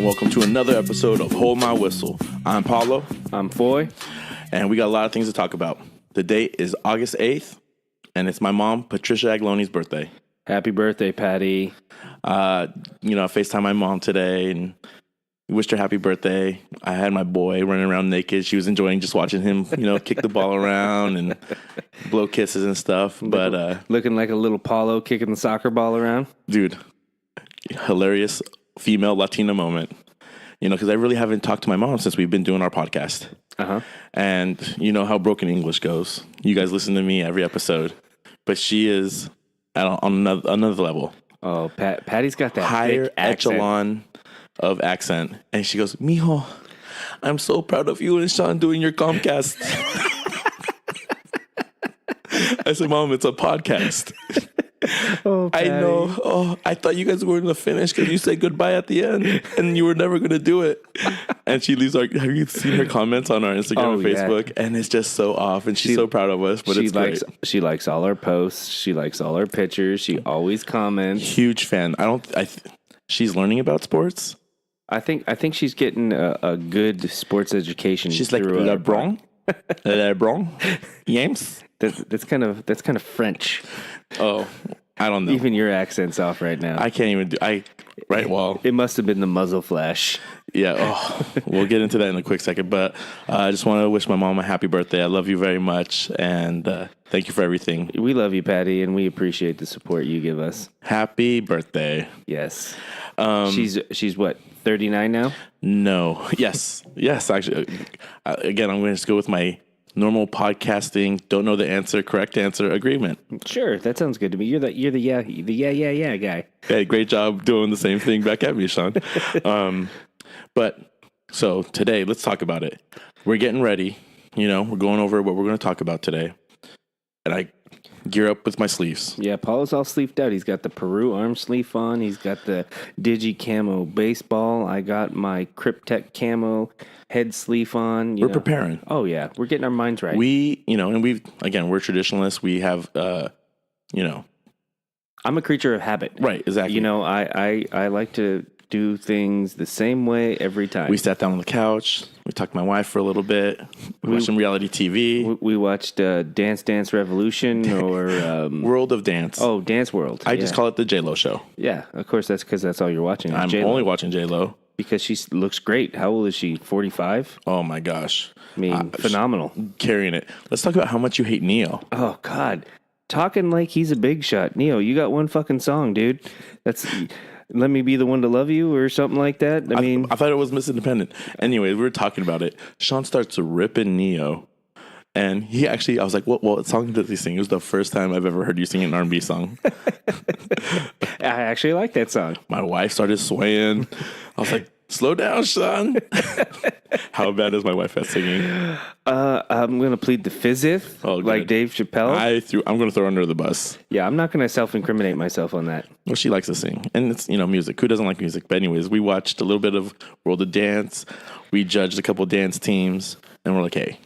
and welcome to another episode of Hold My Whistle. I'm Paolo. I'm Foy. And we got a lot of things to talk about. The date is August 8th, and it's my mom, Patricia Agloni's birthday. Happy birthday, Patty. I FaceTimed my mom today and wished her happy birthday. I had my boy running around naked. She was enjoying just watching him, kick the ball around and blow kisses and stuff. But looking like a little Paulo kicking the soccer ball around. Dude, hilarious female Latina moment. Because I really haven't talked to my mom since we've been doing our podcast. Uh-huh. And you know how broken English goes. You guys listen to me every episode. But she is on another level. Oh, Patty's got that higher thick accent. echelon of accent. And she goes, Mijo, I'm so proud of you and Sean doing your Comcast. I said, Mom, it's a podcast. Oh, I know. Oh, I thought you guys were going to finish because you said goodbye at the end and you were never going to do it. And she leaves have you seen her comments on our Instagram and Facebook? Yeah. And it's just so off and she's so proud of us, but it's great. She likes all our posts. She likes all our pictures. She always comments. Huge fan. She's learning about sports. I think she's getting a good sports education. She's like LeBron. James. That's kind of French. Oh, I don't know. Even your accent's off right now. I can't even do. Right. Well, it must have been the muzzle flash. Yeah. Oh, we'll get into that in a quick second. But I just want to wish my mom a happy birthday. I love you very much, and thank you for everything. We love you, Patty, and we appreciate the support you give us. Happy birthday. Yes. She's what, 39 now? No. Yes. Actually, again, I'm going to just go with my normal podcasting, don't know the answer, correct answer agreement. Sure, that sounds good to me. You're the yeah guy. Hey, great job doing the same thing back at me, Sean. But so today, let's talk about it. We're getting ready. We're going over what we're going to talk about today. And I gear up with my sleeves. Yeah, Paul's all sleeved out. He's got the Peru arm sleeve on. He's got the Digi Camo baseball. I got my Cryptek Camo head sleeve on. We're preparing. Oh, yeah. We're getting our minds right. We're traditionalists. We have, I'm a creature of habit. Right, exactly. I like to do things the same way every time. We sat down on the couch. We talked to my wife for a little bit. We watched some reality TV. We watched Dance Dance Revolution or World of Dance. Oh, Dance World. I just call it the J-Lo show. Yeah, of course. That's because that's all you're watching. I'm J-Lo. only watching J-Lo. Because she looks great. How old is she? 45? Oh, my gosh. I mean, phenomenal. Carrying it. Let's talk about how much you hate Neo. Oh, God. Talking like he's a big shot. Neo, you got one fucking song, dude. That's Let Me Be the One to Love You or something like that. I thought it was Miss Independent. Anyway, we were talking about it. Sean starts ripping Neo. And I was like, what song did he sing? It was the first time I've ever heard you sing an R&B song. I actually like that song. My wife started swaying. I was like, slow down, Sean. How bad is my wife at singing? I'm going to plead the fifth, like Dave Chappelle. I'm going to throw her under the bus. Yeah, I'm not going to self-incriminate myself on that. Well, she likes to sing. And it's, music. Who doesn't like music? But anyways, we watched a little bit of World of Dance. We judged a couple dance teams. And we're like, hey,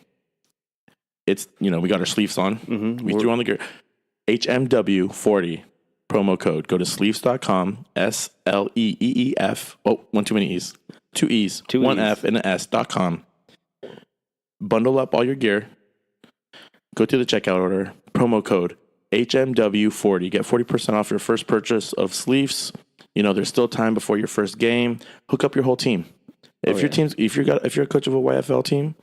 it's, we got our sleeves on. Mm-hmm. We threw on the gear. HMW40 promo code. Go to sleeves.com, SLEEEF. Oh, one too many E's. Two E's, one F, and an S.com. Bundle up all your gear. Go to the checkout order. Promo code HMW40. Get 40% off your first purchase of sleeves. There's still time before your first game. Hook up your whole team. If you're a coach of a YFL team,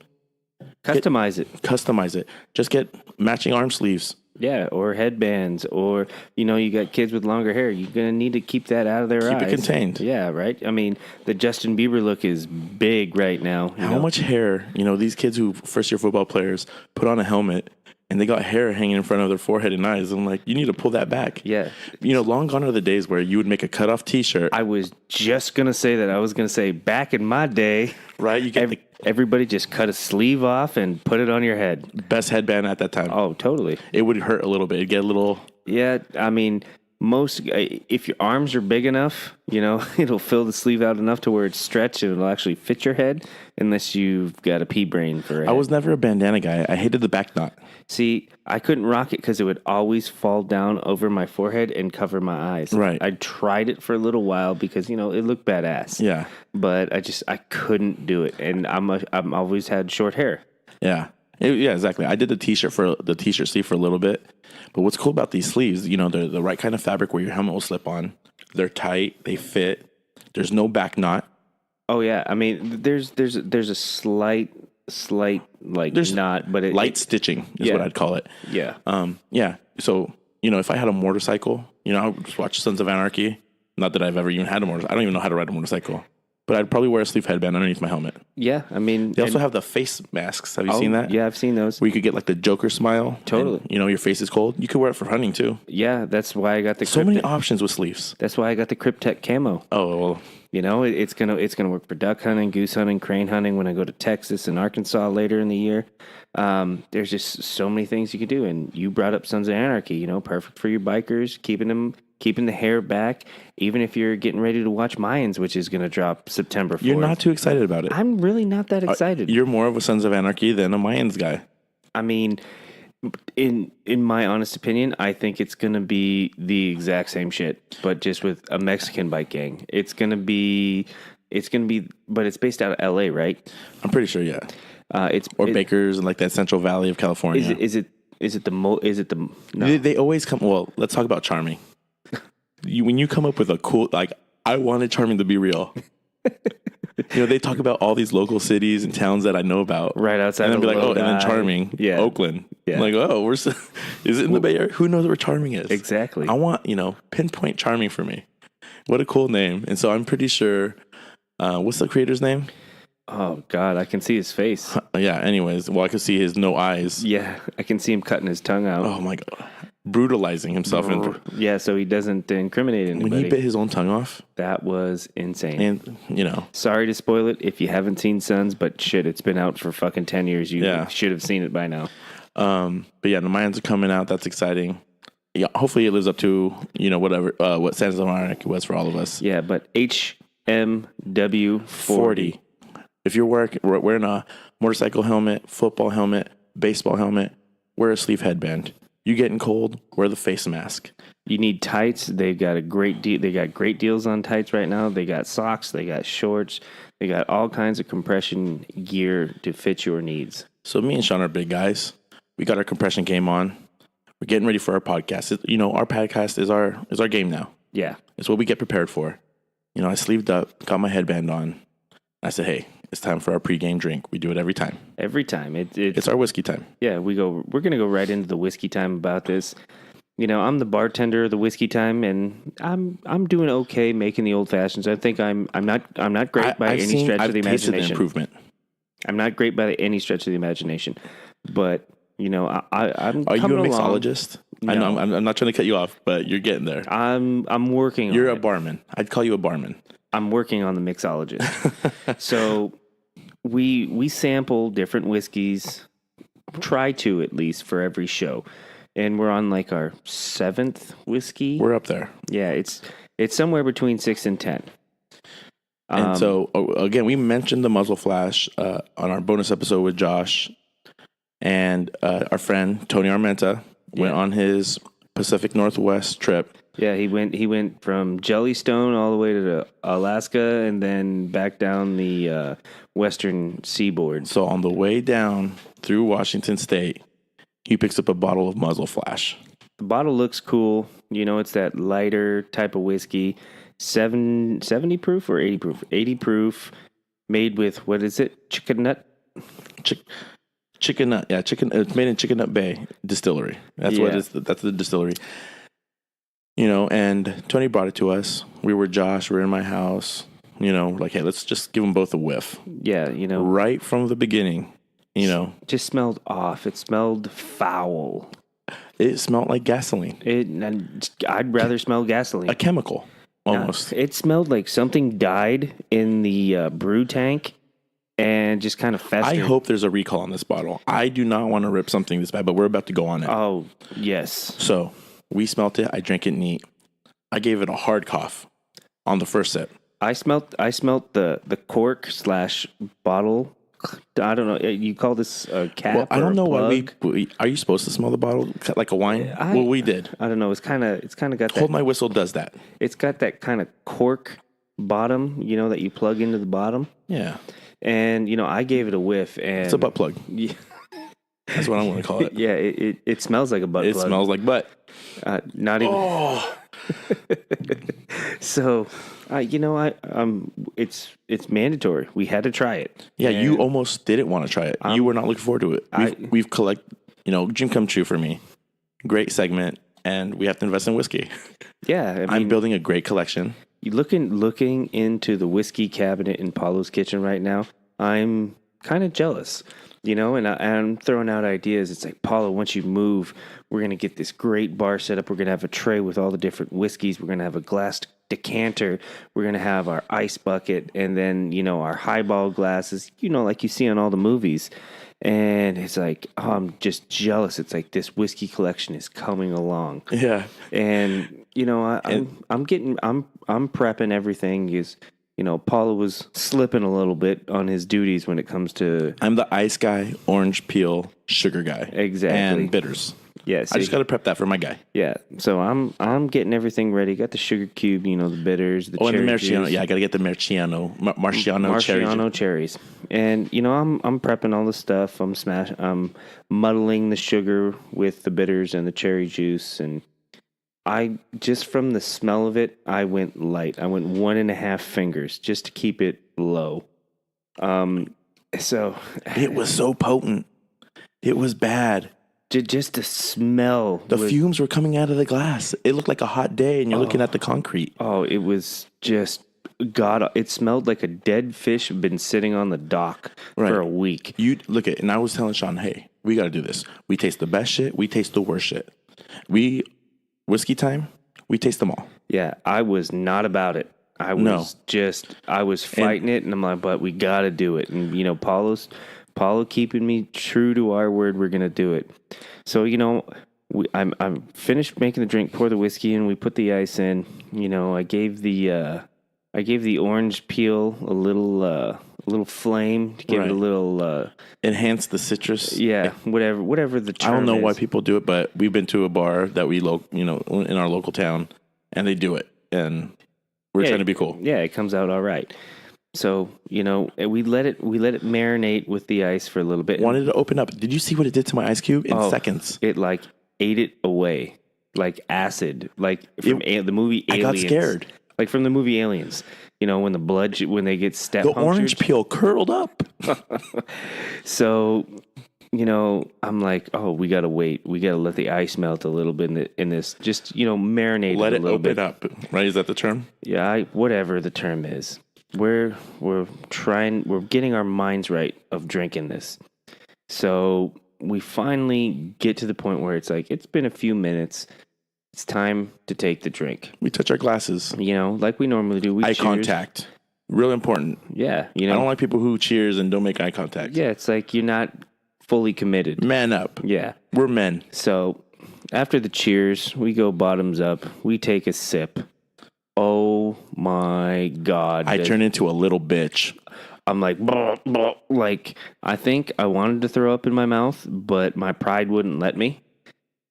Customize it. Just get matching arm sleeves. Yeah, or headbands, or, you got kids with longer hair. You're going to need to keep that out of their eyes. Keep it contained. Yeah, right? I mean, the Justin Bieber look is big right now. How much hair, these kids who first-year football players put on a helmet, and they got hair hanging in front of their forehead and eyes. I'm like, you need to pull that back. Yeah. Long gone are the days where you would make a cutoff T-shirt. I was just going to say that. I was going to say, back in my day, right? You get everybody just cut a sleeve off and put it on your head. Best headband at that time. Oh, totally. It would hurt a little bit. It'd get a little... Yeah, I mean, if your arms are big enough, it'll fill the sleeve out enough to where it's stretched and it'll actually fit your head, unless you've got a pea brain for it. I was never a bandana guy. I hated the back knot. See, I couldn't rock it because it would always fall down over my forehead and cover my eyes. Right. I tried it for a little while because, it looked badass. Yeah. But I couldn't do it. And I'm always had short hair. Yeah. Yeah, exactly. I did the t-shirt sleeve for a little bit. But what's cool about these sleeves, they're the right kind of fabric where your helmet will slip on. They're tight. They fit. There's no back knot. Oh yeah. I mean, there's a slight knot, but light stitching is what I'd call it. Yeah. Yeah. So, if I had a motorcycle, I would just watch Sons of Anarchy. Not that I've ever even had a motorcycle. I don't even know how to ride a motorcycle. But I'd probably wear a sleeve headband underneath my helmet. Yeah, I mean... They also have the face masks. Have you seen that? Yeah, I've seen those. Where you could get like the Joker smile. Totally. And, your face is cold. You could wear it for hunting too. Yeah, that's why I got the... So many options with sleeves. That's why I got the Cryptek camo. Oh, well... It's gonna work for duck hunting, goose hunting, crane hunting when I go to Texas and Arkansas later in the year. There's just so many things you can do, and you brought up Sons of Anarchy. Perfect for your bikers, keeping the hair back. Even if you're getting ready to watch Mayans, which is gonna drop September 4th. You're not too excited about it. I'm really not that excited. You're more of a Sons of Anarchy than a Mayans guy. I mean, in my honest opinion, I think it's gonna be the exact same shit, but just with a Mexican bike gang. It's gonna be, but it's based out of L.A., right? I'm pretty sure, yeah. Bakers and like that Central Valley of California. Is it the? No. They always come. Well, let's talk about Charming. When you come up with a cool, like, I wanted Charming to be real. They talk about all these local cities and towns that I know about. Right outside. And then be like, and then Charming, yeah. Oakland. Yeah. I'm like, is it in the Bay Area? Who knows where Charming is? Exactly. I want, pinpoint Charming for me. What a cool name. And so I'm pretty sure, what's the creator's name? Oh, God, I can see his face. Yeah, anyways. Well, I can see his no eyes. Yeah, I can see him cutting his tongue out. Oh, my God. Brutalizing himself. Yeah, so he doesn't incriminate anybody. When he bit his own tongue off. That was insane. And, Sorry to spoil it if you haven't seen Sons, but shit, it's been out for fucking 10 years. You should have seen it by now. But yeah, the Mayans are coming out. That's exciting. Yeah, hopefully it lives up to, whatever, what Sons of Anarchy was for all of us. Yeah, but HMW 40. If you're wearing a motorcycle helmet, football helmet, baseball helmet, wear a sleeve headband. You getting cold, wear the face mask. You need tights. They've got a great deal. They got great deals on tights right now. They got socks. They got shorts. They got all kinds of compression gear to fit your needs. So me and Sean are big guys. We got our compression game on. We're getting ready for our podcast. Our podcast is our game now. Yeah. It's what we get prepared for. I sleeved up, got my headband on. I said, hey, it's time for our pregame drink. We do it every time. Every time. It's our whiskey time. Yeah, we're going to go right into the whiskey time about this. I'm the bartender of the whiskey time, and I'm doing okay making the old fashions. I think I'm not great by any stretch of the imagination. Improvement. I'm not great by any stretch of the imagination, but I'm. Are you a mixologist? No. I know I'm not trying to cut you off, but you're getting there. I'm working. You're on a barman. I'd call you a barman. I'm working on the mixologist. So we sample different whiskeys, try to at least for every show. And we're on like our 7th whiskey. We're up there. Yeah, it's somewhere between 6 and 10. And so, again, we mentioned the Muzzle Flash on our bonus episode with Josh. And our friend, Tony Armenta, went on his Pacific Northwest trip. Yeah, he went from Jellystone all the way to Alaska and then back down the western seaboard. So on the way down through Washington State, he picks up a bottle of Muzzle Flash. The bottle looks cool. It's that lighter type of whiskey. 70 proof or 80 proof? 80 proof, made with, what is it? Chicken nut? Chicken nut. Yeah, it's made in Chicken Nut Bay Distillery. That's what it is. That's the distillery. And Tony brought it to us. We were Josh. We were in my house. Like, hey, let's just give them both a whiff. Yeah, right from the beginning. Just smelled off. It smelled foul. It smelled like gasoline. I'd rather smell gasoline. A chemical, almost. It smelled like something died in the brew tank and just kind of festered. I hope there's a recall on this bottle. I do not want to rip something this bad, but we're about to go on it. Oh, yes. So we smelt it. I drank it neat. I gave it a hard cough on the first sip. I smelt the cork / bottle. I don't know. You call this a cap? Well, I don't know why plug? are you supposed to smell the bottle like a wine? Well, we did. I don't know. It's kind of got Hold that. My Whistle does that. It's got that kind of cork bottom, that you plug into the bottom. Yeah. And I gave it a whiff, and It's a butt plug. Yeah, That's what I'm going to call it. yeah. It smells like a butt plug. It smells like butt. Not even. Oh. So, it's mandatory. We had to try it. Yeah, And you almost didn't want to try it. You were not looking forward to it. We've collected, dream come true for me. Great segment, and we have to invest in whiskey. Yeah, I'm building a great collection. You looking into the whiskey cabinet in Paolo's kitchen right now. I'm kind of jealous, and I'm throwing out ideas. It's like, Paolo, once you move, we're going to get this great bar set up. We're going to have a tray with all the different whiskeys. We're going to have a glass decanter. We're going to have our ice bucket, and then, our highball glasses, like you see on all the movies. And it's like, oh, I'm just jealous. It's like this whiskey collection is coming along. Yeah. And, I'm prepping everything. Is Paolo was slipping a little bit on his duties when it comes to. I'm the ice guy, orange peel, sugar guy. Exactly. And bitters. Yeah, I just got to prep that for my guy. Yeah, so I'm getting everything ready. Got the sugar cube, the bitters, the cherry and the Marciano. juice. Yeah, I got to get the Marciano Marciano cherries. And I'm prepping all the stuff. I'm muddling the sugar with the bitters and the cherry juice, and I just from the smell of it, I went light. I went 1.5 fingers just to keep it low. So it was so potent. It was bad. Just the smell. The fumes were coming out of the glass. It looked like a hot day, and you're looking at the concrete. Oh, it was just God. It smelled like a dead fish had been sitting on the dock for a week. You look at, and I was telling Sean, hey, we got to do this. We taste the best shit. We taste the worst shit. Whiskey time. We taste them all. Yeah, I was not about it. I was fighting it, and I'm like, but we got to do it. And Paolo keeping me true to our word, we're gonna do it. So I'm finished making the drink, pour the whiskey in, we put the ice in. I gave the orange peel a little flame to give it a little enhance the citrus. Yeah, whatever the term I don't know is. why people do it, but we've been to a bar that we in our local town, and they do it, and we're trying to be cool. Yeah, it comes out all right. So, we let it marinate with the ice for a little bit. Wanted to open up. Did you see what it did to my ice cube in seconds? It ate it away like acid, like from the movie Aliens. I got scared. Like from the movie Aliens. When they get step the punctured. orange peel curled up. So, I'm like, oh, we got to wait. We got to let the ice melt a little bit in this. Just, marinate let it a little bit. Let it open up. Right? Is that the term? Yeah, whatever the term is. We're getting our minds right of drinking this. So we finally get to the point where it's like, it's been a few minutes. It's time to take the drink. We touch our glasses. Like we normally do. We eye cheers. contact. Real important. Yeah. I don't like people who cheers and don't make eye contact. Yeah, it's like you're not fully committed. Man up. Yeah. We're men. So after the cheers, we go bottoms up. We take a sip. Oh my God. I turn into a little bitch. I'm like, blah, blah. Like, I think I wanted to throw up in my mouth, but my pride wouldn't let me.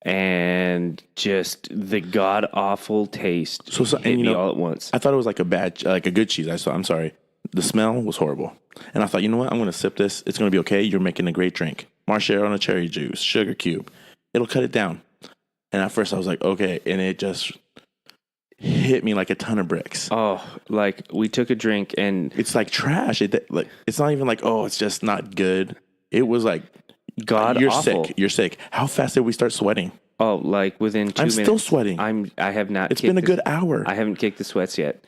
And just the god awful taste hit me all at once. I thought it was like a good cheese. I'm sorry. The smell was horrible. And I thought, you know what? I'm going to sip this. It's going to be okay. You're making a great drink. Marciano cherry juice, sugar cube. It'll cut it down. And at first I was like, okay. And it just hit me like a ton of bricks. Oh, like we took a drink and it's like trash. It's not even like, oh, it's just not good. It was like, God, you're awful. sick. You're sick. How fast did we start sweating? Oh, like within 2 minutes. I'm still sweating. I have not. It's been a good hour. I haven't kicked the sweats yet.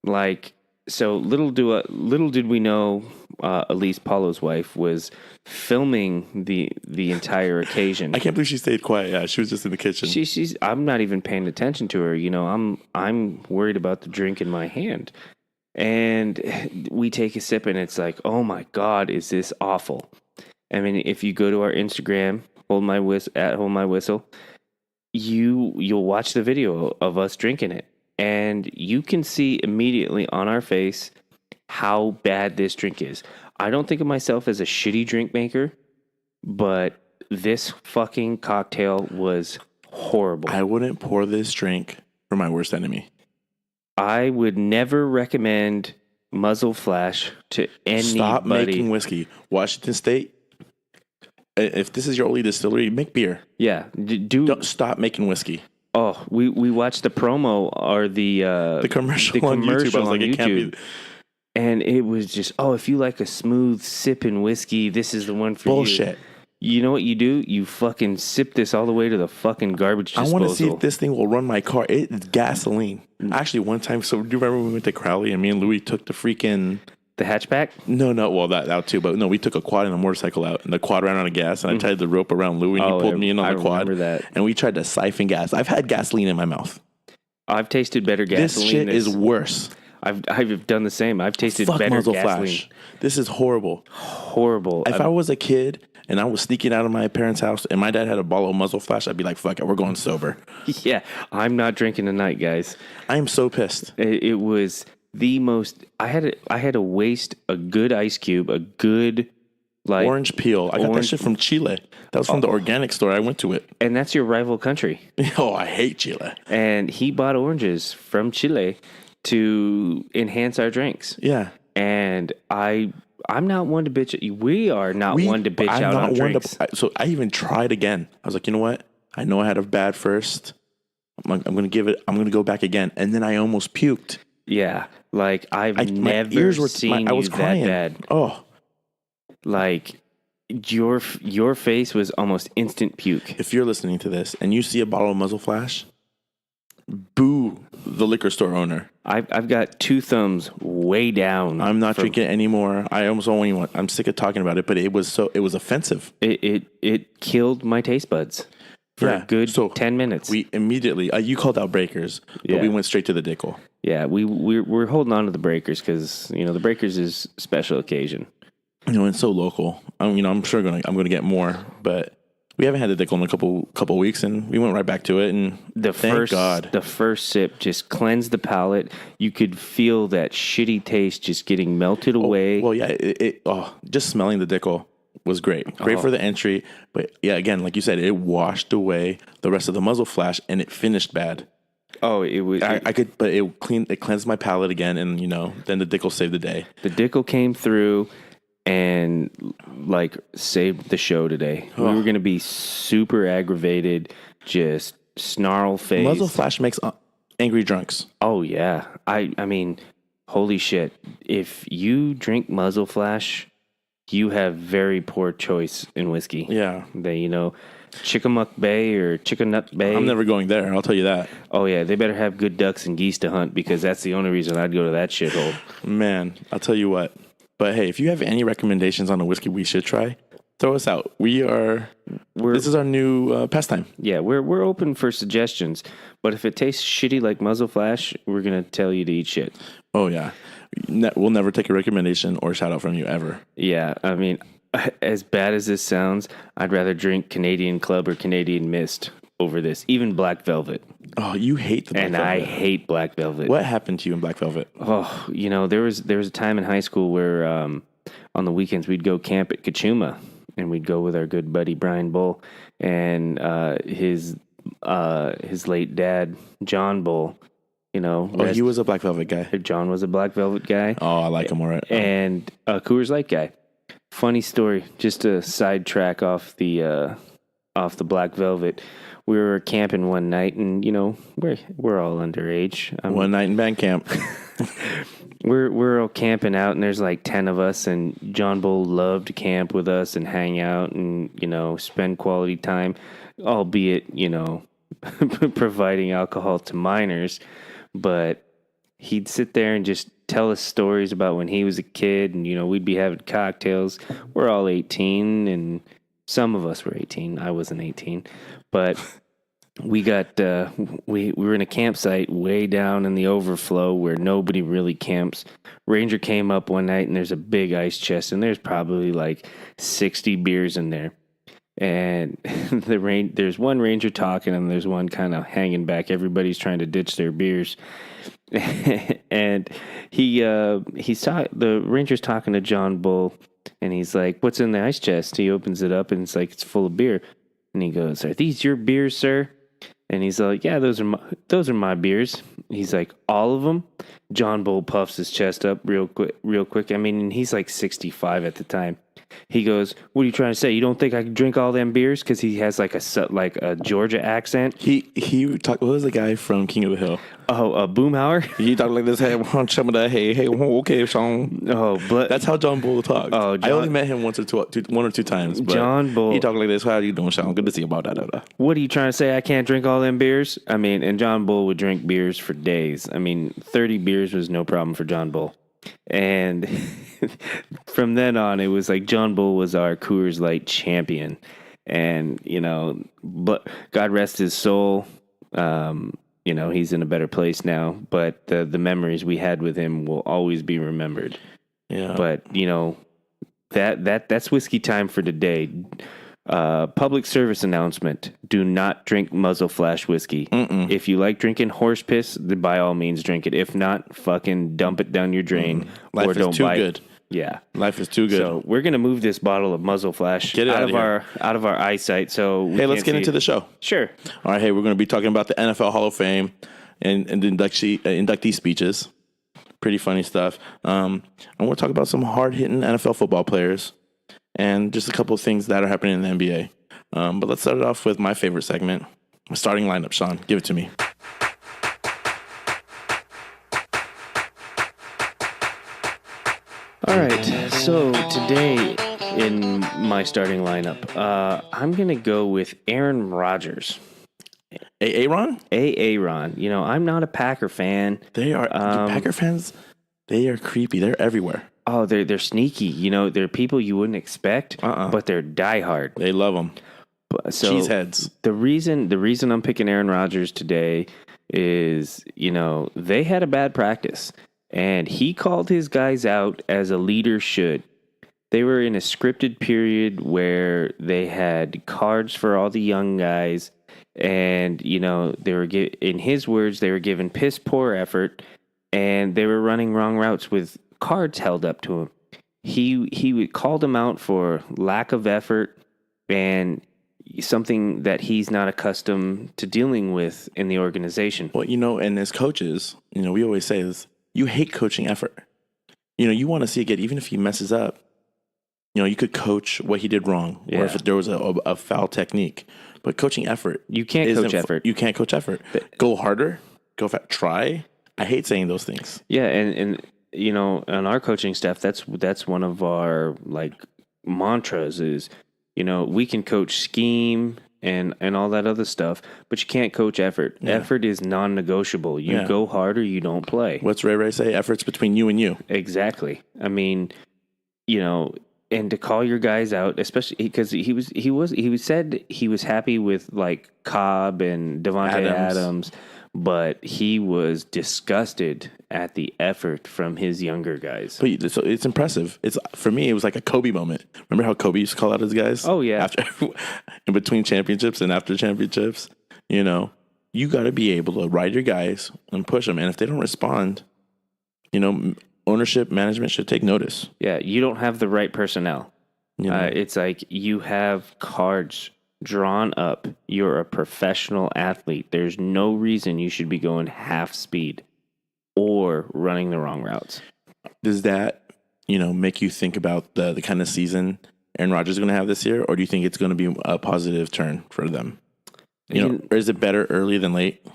Like, so little did we know, Elise, Paolo's wife, was filming the entire occasion. I can't believe she stayed quiet. Yeah, she was just in the kitchen. She's. I'm not even paying attention to her. I'm worried about the drink in my hand, and we take a sip, and it's like, oh my God, is this awful? I mean, if you go to our Instagram, Hold My Whistle, you'll watch the video of us drinking it. and you can see immediately on our face how bad this drink is. I don't think of myself as a shitty drink maker, but this fucking cocktail was horrible. I wouldn't pour this drink for my worst enemy. I would never recommend Muzzle Flash to anybody. Stop making whiskey. Washington State, if this is your only distillery, make beer. Yeah. Don't stop making whiskey. Oh, we watched the promo or the commercial on YouTube. I was like, it can't be. And it was just, if you like a smooth sipping whiskey, this is the one for Bullshit. You know what you do? You fucking sip this all the way to the fucking garbage disposal. I want to see if this thing will run my car. It's gasoline. Actually, one time, so do you remember when we went to Crowley and me and Louis took the freaking... The hatchback? No, well, that too. But no, we took a quad and a motorcycle out, and the quad ran out of gas, and I tied the rope around Louis, and he pulled me in on the quad. I remember that. And we tried to siphon gas. I've had gasoline in my mouth. I've tasted better gasoline. This shit is worse. I've done the same. I've tasted better Muzzle gasoline. Flash. This is horrible. Horrible. If I was a kid and I was sneaking out of my parents' house and my dad had a bottle of Muzzle Flash, I'd be like, fuck it, we're going sober. Yeah, I'm not drinking tonight, guys. I am so pissed. It was the most... I had to waste a good ice cube, a good... like orange peel. I got that shit from Chile. That was from the organic store. I went to it. And that's your rival country. Oh, I hate Chile. And he bought oranges from Chile to enhance our drinks. Yeah. And I'm not one to bitch. We are not one to bitch out on drinks. So I even tried again. I was like, you know what? I know I had a bad first. I'm going to go back again. And then I almost puked. Yeah. Like I've never seen you that bad. Oh. Like your face was almost instant puke. If you're listening to this and you see a bottle of Muzzle Flash, boo the liquor store owner. I've got two thumbs way down. I'm not drinking it anymore. I almost don't want. I'm sick of talking about it, but it was offensive. It killed my taste buds for a good 10 minutes. We immediately you called out breakers, but we went straight to the Dickel. Yeah, we're holding on to the breakers because the breakers is special occasion. It's so local. I'm sure I'm going to get more, but we haven't had the Dickel in a couple weeks, and we went right back to it. And the first sip just cleansed the palate. You could feel that shitty taste just getting melted away. Well, yeah, just smelling the Dickel was great. Great for the entry, but yeah, again, like you said, it washed away the rest of the Muzzle Flash, and it finished bad. Oh, it was. But it cleansed my palate again, and then the Dickel saved the day. The Dickel came through and saved the show today. We were going to be super aggravated, just snarl face. Muzzle Flash makes angry drunks. Oh yeah. I mean, holy shit. If you drink Muzzle Flash, you have very poor choice in whiskey. Yeah. Chickamuck Bay or Chickanut Bay. I'm never going there, I'll tell you that. Oh yeah, they better have good ducks and geese to hunt because that's the only reason I'd go to that shithole. Man, I'll tell you what. But hey, if you have any recommendations on a whiskey we should try, throw us out. This is our new pastime. Yeah, we're open for suggestions. But if it tastes shitty like Muzzle Flash, we're gonna tell you to eat shit. Oh yeah, we'll never take a recommendation or shout out from you ever. Yeah, I mean, as bad as this sounds, I'd rather drink Canadian Club or Canadian Mist over this, even Black Velvet. Oh, you hate the Black Velvet. And I hate Black Velvet. What happened to you in Black Velvet? Oh, there was a time in high school where on the weekends we'd go camp at Kachuma, and we'd go with our good buddy Brian Bull and his late dad John Bull. He was a Black Velvet guy. John was a Black Velvet guy. Oh, I like him all right. And a Coors Light guy. Funny story, just to sidetrack off the Black Velvet. We were camping one night, and we're all underage. One night in band camp. We're all camping out, and there's like 10 of us, and John Bull loved to camp with us and hang out and spend quality time, albeit providing alcohol to minors. But he'd sit there and just tell us stories about when he was a kid, and we'd be having cocktails. We're all 18, and some of us were 18. I wasn't 18, but we got we were in a campsite way down in the overflow where nobody really camps. Ranger came up one night, and there's a big ice chest, and there's probably like 60 beers in there. And there's one ranger talking, and there's one kind of hanging back. Everybody's trying to ditch their beers, and the ranger's talking to John Bull, and he's like, "What's in the ice chest?" He opens it up, and it's like it's full of beer, and he goes, "Are these your beers, sir?" And he's like, "Yeah, those are my beers." He's like, "All of them?" John Bull puffs his chest up real quick. I mean, he's like 65 at the time. He goes, "What are you trying to say? You don't think I can drink all them beers?" Because he has like a Georgia accent. He talked. What was the guy from King of the Hill? Oh, Boomhauer. He talked like this. Hey, want some of that? Hey, okay, Sean. Oh, but That's how John Bull talked. Oh, I only met him one or two times. But John Bull. He talked like this. How are you doing, Sean? Good to see you. About that. What are you trying to say? I can't drink all them beers? I mean, and John Bull would drink beers for days. I mean, 30 beers was no problem for John Bull. And from then on, it was like John Bull was our Coors Light champion. And, but God rest his soul. He's in a better place now. But the memories we had with him will always be remembered. Yeah. But, that's whiskey time for today. Public service announcement: do not drink MUZZLEFLASH whiskey. If you like drinking horse piss, then by all means drink it. If not, fucking dump it down your drain. Life or is don't too buy good. It. Yeah, life is too good. So we're gonna move this bottle of MUZZLEFLASH out of our eyesight. So let's get into the show. Sure. All right. Hey, we're going to be talking about the NFL Hall of Fame and the inductee speeches. Pretty funny stuff. I want to talk about some hard hitting NFL football players. And just a couple of things that are happening in the NBA. But let's start it off with my favorite segment, my starting lineup. Sean, give it to me. All right. So today in my starting lineup, I'm going to go with Aaron Rodgers. Aaron? Aaron. I'm not a Packer fan. They are Packer fans. They are creepy. They're everywhere. Oh, they're sneaky. They're people you wouldn't expect, but they're diehard. They love them. So Cheeseheads. The reason I'm picking Aaron Rodgers today is, they had a bad practice, and he called his guys out as a leader should. They were in a scripted period where they had cards for all the young guys, and they were in his words, they were given piss poor effort, and they were running wrong routes with cards held up to him. He called him out for lack of effort and something that he's not accustomed to dealing with in the organization. Well, and as coaches, we always say this: you hate coaching effort. You want to see it get, even if he messes up. You could coach what he did wrong, or if there was a foul technique. But coaching effort, you can't coach effort. You can't coach effort. Go harder. Go fast. Try. I hate saying those things. Yeah, and on our coaching staff, that's one of our mantras is, we can coach scheme and all that other stuff, but you can't coach effort. Yeah. Effort is non-negotiable. You go hard or you don't play. What's Ray say? Effort's between you and you. Exactly. I mean, and to call your guys out, especially because he said he was happy with Cobb and Devontae Adams, but he was disgusted at the effort from his younger guys. But so it's impressive. For me, it was like a Kobe moment. Remember how Kobe used to call out his guys? Oh yeah. In between championships and after championships, you got to be able to ride your guys and push them. And if they don't respond, ownership, management should take notice. Yeah, you don't have the right personnel. It's like you have cards drawn up. You're a professional athlete. There's no reason you should be going half speed or running the wrong routes. Does that, make you think about the kind of season Aaron Rodgers is going to have this year, or do you think it's going to be a positive turn for them? Or is it better early than late?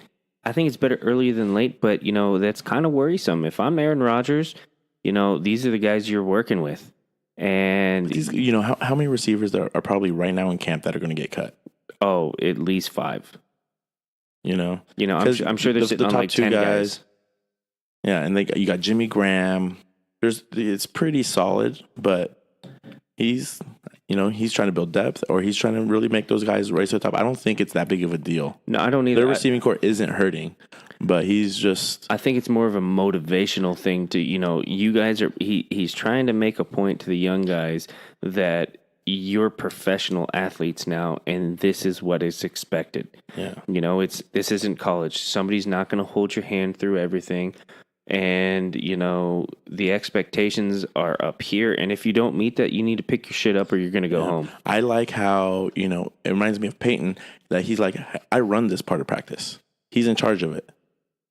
I think it's better early than late, but that's kind of worrisome. If I'm Aaron Rodgers, these are the guys you're working with. And these, how many receivers are probably right now in camp that are going to get cut? Oh, at least 5. I'm sure there's the top 2 10 guys. Yeah, and you got Jimmy Graham. It's pretty solid, but he's trying to build depth, or he's trying to really make those guys race to the top. I don't think it's that big of a deal. No, I don't either. Their receiving core isn't hurting, but he's just... I think it's more of a motivational thing to, you guys are... He's trying to make a point to the young guys that you're professional athletes now, and this is what is expected. Yeah. This isn't college. Somebody's not going to hold your hand through everything. And, the expectations are up here. And if you don't meet that, you need to pick your shit up or you're going to go home. I like how, it reminds me of Peyton, that he's like, I run this part of practice. He's in charge of it.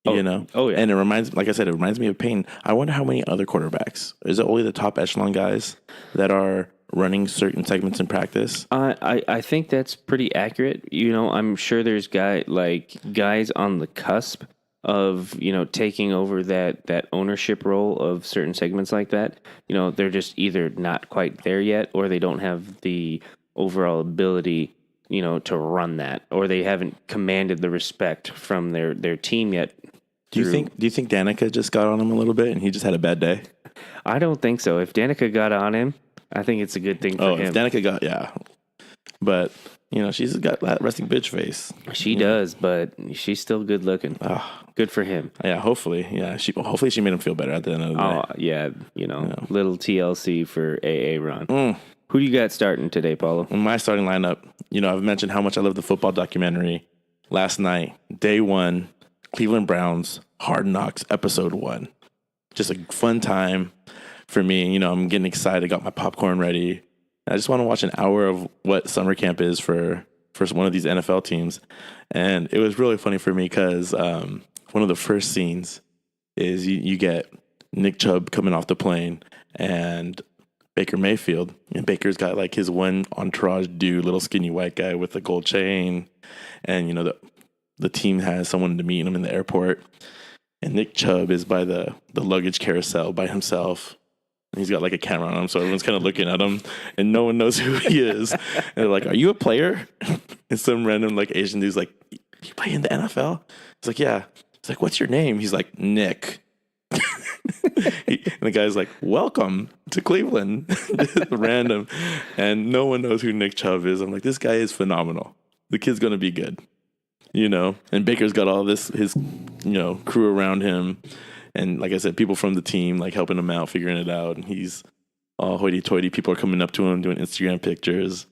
Oh yeah. And it reminds me of Peyton. I wonder how many other quarterbacks. Is it only the top echelon guys that are running certain segments in practice? I think that's pretty accurate. I'm sure there's guys on the cusp of, taking over that ownership role of certain segments like that. They're just either not quite there yet, or they don't have the overall ability, to run that, or they haven't commanded the respect from their team yet. Do you think Danica just got on him a little bit and he just had a bad day? I don't think so. If Danica got on him, I think it's a good thing for him. If Danica got, yeah. But, she's got that resting bitch face. She does, but she's still good looking. Good for him. Yeah, hopefully. Yeah, hopefully she made him feel better at the end of the day. Oh, yeah. Little TLC for AA Ron. Who do you got starting today, Paulo? In my starting lineup, I've mentioned how much I love the football documentary. Last night, day 1, Cleveland Browns, Hard Knocks, episode 1. Just a fun time for me. I'm getting excited, got my popcorn ready. I just want to watch an hour of what summer camp is for one of these NFL teams. And it was really funny for me because one of the first scenes is you get Nick Chubb coming off the plane and Baker Mayfield. And Baker's got like his one entourage dude, little skinny white guy with a gold chain. And, the team has someone to meet him in the airport. And Nick Chubb is by the luggage carousel by himself. And he's got like a camera on him, so everyone's kind of looking at him, and no one knows who he is. And they're like, "Are you a player?" And some random like Asian dude's like, "You play in the NFL?" He's like, "Yeah." He's like, "What's your name?" He's like, "Nick." And the guy's like, "Welcome to Cleveland." Random. And no one knows who Nick Chubb is. I'm like, this guy is phenomenal. The kid's going to be good. And Baker's got all his crew around him. And like I said, people from the team, like helping him out, figuring it out. And he's all hoity-toity. People are coming up to him, doing Instagram pictures.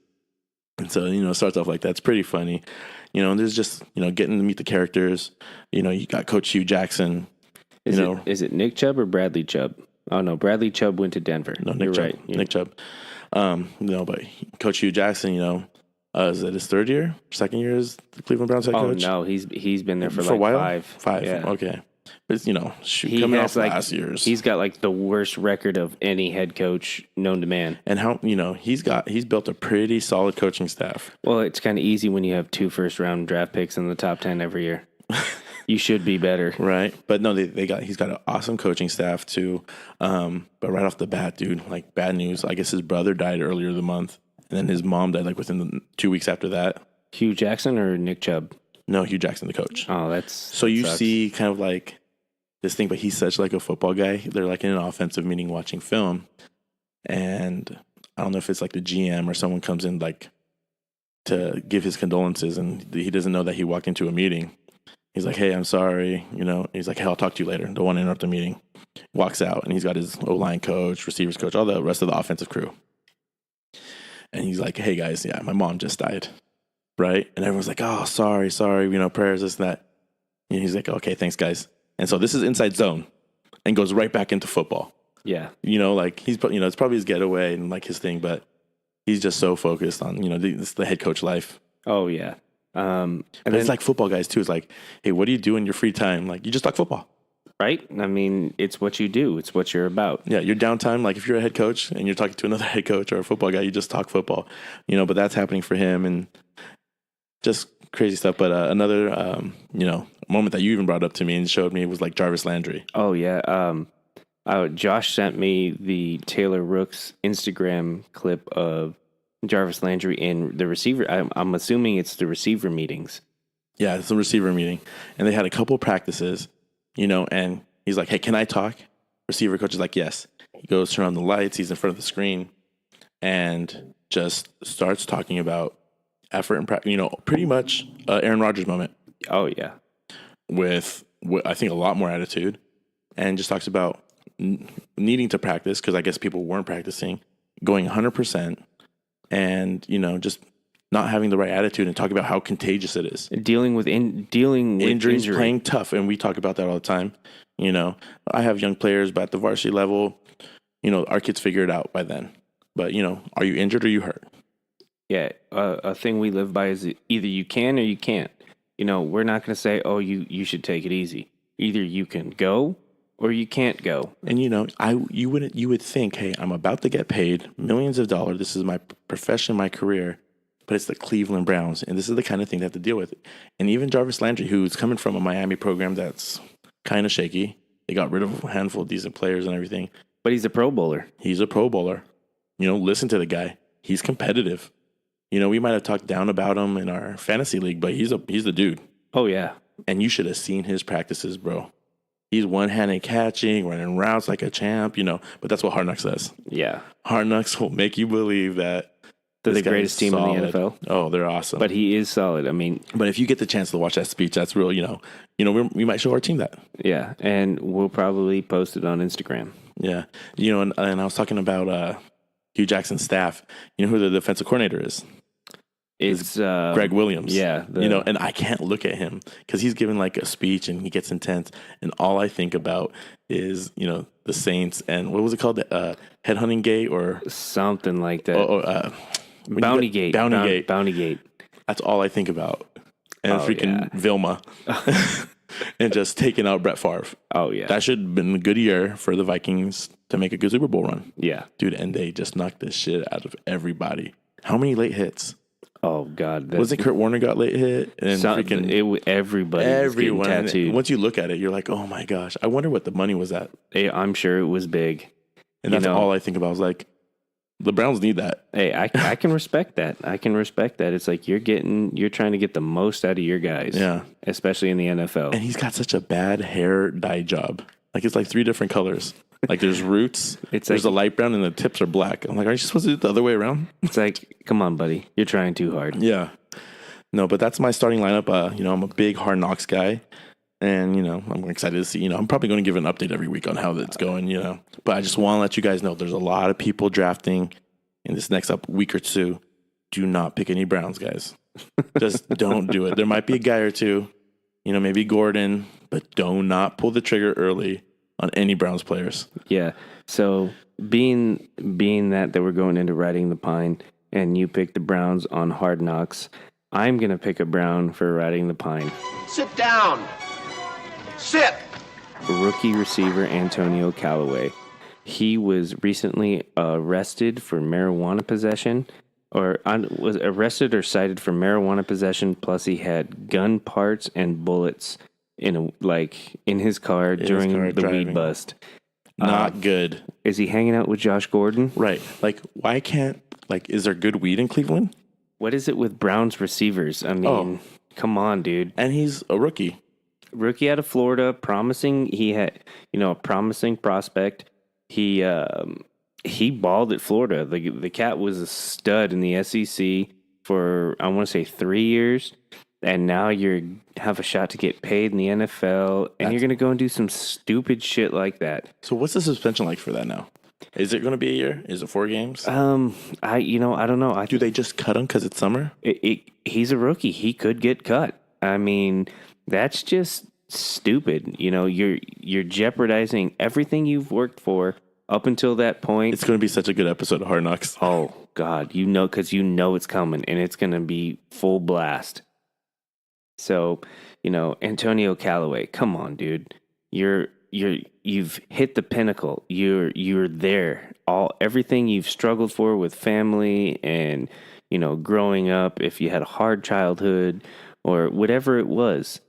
And so, it starts off like that. It's pretty funny. And there's just, getting to meet the characters. You got Coach Hugh Jackson. Is it Nick Chubb or Bradley Chubb? Oh, no, Bradley Chubb went to Denver. No, Nick Chubb. Right. Nick Chubb. But Coach Hugh Jackson, is it his third year? Second year as the Cleveland Browns head coach? Oh, no, he's been there for a while? five. Five, yeah. Okay. But, he coming has off last year's. He's got like the worst record of any head coach known to man. And how, he's built a pretty solid coaching staff. Well, it's kind of easy when you have 2 first-round draft picks in the top 10 every year. You should be better. Right. But no, he's got an awesome coaching staff too. But right off the bat, dude, like bad news. I guess his brother died earlier the month. And then his mom died like within the 2 weeks after that. Hugh Jackson or Nick Chubb? No, Hugh Jackson, the coach. Oh, so you sucks. See kind of like this thing, but he's such like a football guy. They're like in an offensive meeting watching film. And I don't know if it's like the GM or someone comes in like to give his condolences, and he doesn't know that he walked into a meeting. He's like, "Hey, I'm sorry." He's like, "Hey, I'll talk to you later. Don't want to interrupt the meeting." Walks out, and he's got his O-line coach, receivers coach, all the rest of the offensive crew. And he's like, "Hey guys, yeah, my mom just died." Right? And everyone's like, "Oh, sorry, prayers, this and that." And he's like, "Okay, thanks guys." And so this is inside zone and goes right back into football. Yeah. Like he's, it's probably his getaway and like his thing, but he's just so focused on, the head coach life. Oh yeah. And it's like football guys too. It's like, "Hey, what do you do in your free time?" Like, you just talk football. Right? I mean, it's what you do. It's what you're about. Yeah, your downtime, like if you're a head coach and you're talking to another head coach or a football guy, you just talk football. But that's happening for him and just crazy stuff. But another, moment that you even brought up to me and showed me was like Jarvis Landry. Oh, yeah. Josh sent me the Taylor Rooks Instagram clip of Jarvis Landry in the receiver. I'm assuming it's the receiver meetings. Yeah, it's the receiver meeting. And they had a couple practices. And he's like, "Hey, can I talk?" Receiver coach is like, "Yes." He goes, turn on the lights. He's in front of the screen and just starts talking about effort and practice, pretty much Aaron Rodgers moment. Oh, yeah. With I think a lot more attitude, and just talks about needing to practice because I guess people weren't practicing, going 100%, and, just not having the right attitude and talk about how contagious it is. Dealing with Injuries, playing tough. And we talk about that all the time. I have young players, but at the varsity level, our kids figure it out by then. But, are you injured or you hurt? Yeah. A thing we live by is either you can or you can't. We're not going to say, oh, you should take it easy. Either you can go or you can't go. And you would think, hey, I'm about to get paid millions of dollars. This is my profession, my career, but it's the Cleveland Browns, and this is the kind of thing they have to deal with. And even Jarvis Landry, who's coming from a Miami program that's kind of shaky, they got rid of a handful of decent players and everything. But he's a Pro Bowler. He's a Pro Bowler. Listen to the guy. He's competitive. We might have talked down about him in our fantasy league, but he's the dude. Oh yeah. And you should have seen his practices, bro. He's one-handed catching, running routes like a champ, but that's what Hard Knocks says. Yeah. Hard Knocks will make you believe that they're the greatest team in the NFL. Oh, they're awesome. But he is solid. I mean, but if you get the chance to watch that speech, that's real, we might show our team that. Yeah, and we'll probably post it on Instagram. Yeah. And I was talking about Hugh Jackson's staff. You know who the defensive coordinator is? It's Greg Williams. Yeah. And I can't look at him because he's giving like a speech and he gets intense. And all I think about is, the Saints and what was it called? Headhunting Gate or something like that. Bounty Gate. Bounty Gate. That's all I think about. And freaking Vilma. And just taking out Brett Favre. Oh, yeah. That should have been a good year for the Vikings to make a good Super Bowl run. Yeah. Dude, and they just knocked this shit out of everybody. How many late hits? Oh, God. Wasn't Kurt Warner got late hit? And everyone tattooed. Once you look at it, you're like, oh, my gosh. I wonder what the money was at. I'm sure it was big. And that's all I think about. I was like, the Browns need that. Hey, I can respect that. It's like you're trying to get the most out of your guys. Yeah. Especially in the NFL. And he's got such a bad hair dye job. Like, it's like 3 different colors. Like, there's roots, there's a light brown, and the tips are black. I'm like, are you supposed to do it the other way around? It's like, come on, buddy. You're trying too hard. Yeah. No, but that's my starting lineup. I'm a big Hard Knocks guy. And, I'm excited to see, I'm probably going to give an update every week on how that's going, But I just want to let you guys know there's a lot of people drafting in this next week or two. Do not pick any Browns, guys. Just don't do it. There might be a guy or two, maybe Gordon, but do not pull the trigger early on any Browns players. Yeah. So being that we're going into Riding the Pine and you picked the Browns on Hard Knocks, I'm going to pick a Brown for Riding the Pine. Sit down. Sit! Rookie receiver Antonio Callaway. He was recently arrested for marijuana possession, or was arrested or cited for marijuana possession. Plus, he had gun parts and bullets in his car during the driving. weed bust. Not good. Is he hanging out with Josh Gordon? Right. Like, why can't is there good weed in Cleveland? What is it with Browns receivers? I mean, come on, dude. And he's a rookie. Rookie out of Florida, promising. He had, a promising prospect. He balled at Florida. The cat was a stud in the SEC for, I want to say, 3 years. And now you have a shot to get paid in the NFL, and you're going to go and do some stupid shit like that. So what's the suspension like for that now? Is it going to be a year? Is it 4 games? I don't know. Do they just cut him because it's summer? He's a rookie. He could get cut. I mean, that's just stupid. You're jeopardizing everything you've worked for up until that point. It's going to be such a good episode of Hard Knocks. Oh God, because it's coming and it's going to be full blast. So, Antonio Callaway, come on, dude. You've hit the pinnacle. You're there. Everything you've struggled for with family and, growing up, if you had a hard childhood or whatever it was,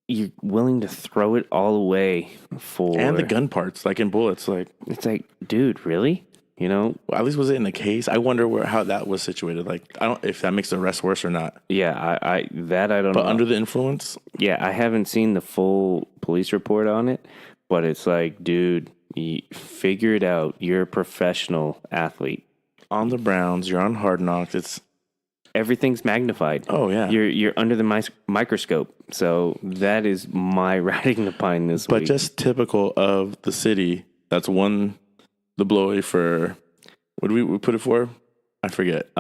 you're willing to throw it all away for... And the gun parts, like in bullets, It's like, dude, really? Well, at least was it in the case? I wonder how that was situated. I don't if that makes the arrest worse or not. Yeah, I don't know. But under the influence? Yeah, I haven't seen the full police report on it, but it's like, dude, you figure it out. You're a professional athlete. On the Browns, you're on Hard Knocks. Everything's magnified. Oh, yeah. You're under the microscope. So that is my Riding the Pine this week. But just typical of the city that's won the blowy for, what did we put it for? I forget.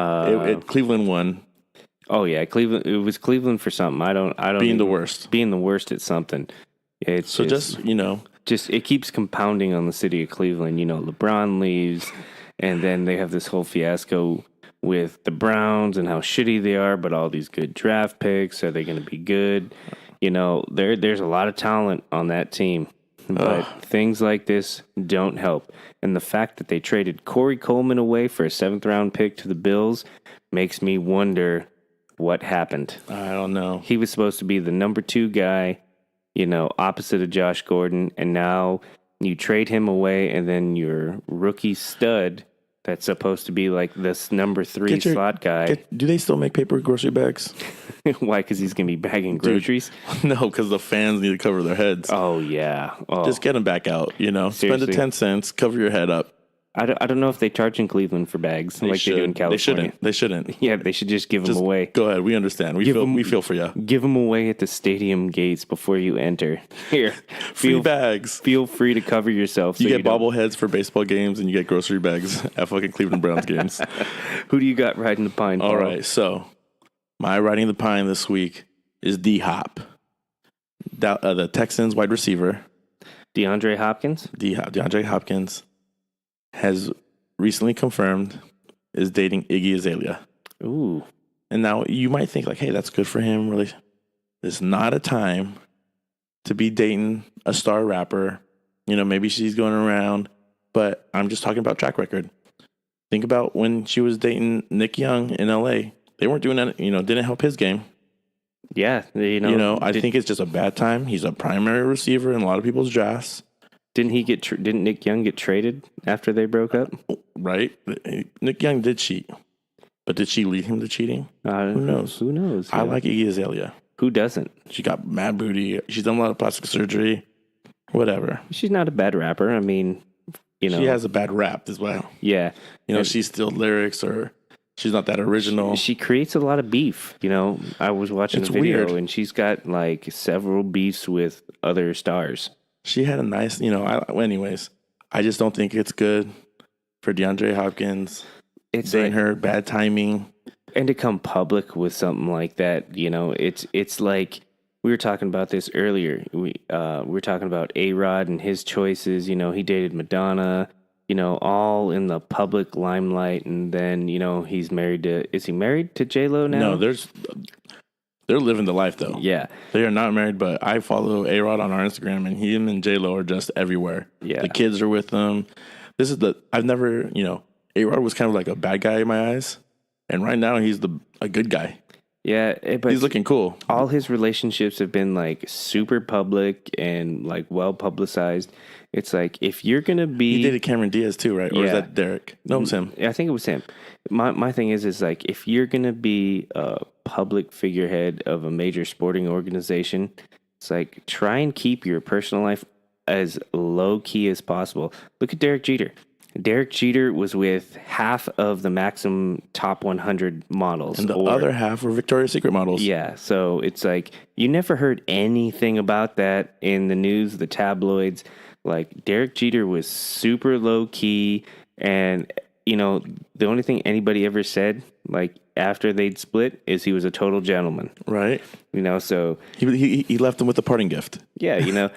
Cleveland won. Oh yeah, Cleveland. It was Cleveland for something. I don't. Being the worst. Being the worst at something. It's so just it keeps compounding on the city of Cleveland. LeBron leaves, and then they have this whole fiasco with the Browns and how shitty they are, but all these good draft picks. Are they going to be good? There's a lot of talent on that team, but things like this don't help. And the fact that they traded Corey Coleman away for a 7th-round pick to the Bills makes me wonder what happened. I don't know. He was supposed to be the number 2 guy, opposite of Josh Gordon, and now you trade him away, and then your rookie stud that's supposed to be like this number 3 slot guy. Do they still make paper grocery bags? Why? Because he's going to be bagging groceries? No, because the fans need to cover their heads. Oh, yeah. Oh. Just get them back out, Spend the 10 cents, cover your head up. I don't know if they charge in Cleveland for bags they do in California. They shouldn't. Yeah, they should just give them away. Go ahead. We understand. We feel for you. Give them away at the stadium gates before you enter. Here. Free bags. Feel free to cover yourself. You get bobbleheads for baseball games and you get grocery bags at fucking Cleveland Browns games. Who do you got riding the pine? All right. So my riding the pine this week is D-Hop. The Texans wide receiver. DeAndre Hopkins? DeAndre Hopkins has recently confirmed is dating Iggy Azalea. Ooh. And now you might think like, hey, that's good for him. Really, it's not a time to be dating a star rapper. Maybe she's going around, but I'm just talking about track record. Think about when she was dating Nick Young in LA. They weren't doing that, didn't help his game. Yeah. I think it's just a bad time. He's a primary receiver in a lot of people's drafts. Didn't Nick Young get traded after they broke up? Right. Nick Young did cheat, but did she lead him to cheating? Who knows? Who knows? I like Iggy Azalea. Who doesn't? She got mad booty. She's done a lot of plastic surgery. Whatever. She's not a bad rapper. I mean, she has a bad rap as well. Yeah. She steals lyrics or she's not that original. She creates a lot of beef. I was watching a video and she's got like several beefs with other stars. She had a nice, anyways, I just don't think it's good for DeAndre Hopkins. It's dating her, bad timing. And to come public with something like that, it's like, we were talking about this earlier. We were talking about A-Rod and his choices. He dated Madonna, all in the public limelight. And then, is he married to J-Lo now? No, they're living the life, though. Yeah. They are not married, but I follow A-Rod on our Instagram, and him and J-Lo are just everywhere. Yeah. The kids are with them. I've never, A-Rod was kind of like a bad guy in my eyes, and right now he's a good guy. Yeah, but he's looking cool. All his relationships have been like super public and like well publicized. It's like if you're gonna be, he dated Cameron Diaz too, right? Or is that Derek? No, it was him. I think it was him. My thing is like if you're gonna be a public figurehead of a major sporting organization, it's like try and keep your personal life as low key as possible. Look at Derek Jeter. Derek Jeter was with half of the Maxim top 100 models. And the other half were Victoria's Secret models. Yeah, so it's like you never heard anything about that in the news, the tabloids. Like Derek Jeter was super low key, and the only thing anybody ever said, like after they'd split, is he was a total gentleman. Right. So he left them with a parting gift. Yeah,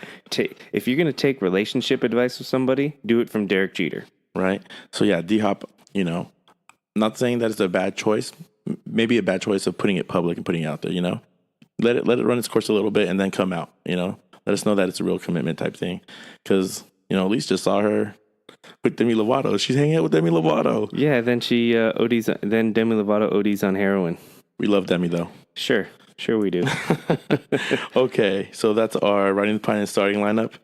if you're gonna take relationship advice with somebody, do it from Derek Jeter. Right. So yeah, D-Hop, not saying that it's a bad choice, maybe a bad choice of putting it public and putting it out there, let it run its course a little bit and then come out, let us know that it's a real commitment type thing. Cause, at least just saw her with Demi Lovato. She's hanging out with Demi Lovato. Yeah. Then then Demi Lovato ODs on heroin. We love Demi though. Sure we do. Okay. So that's our Riding the Pine starting lineup.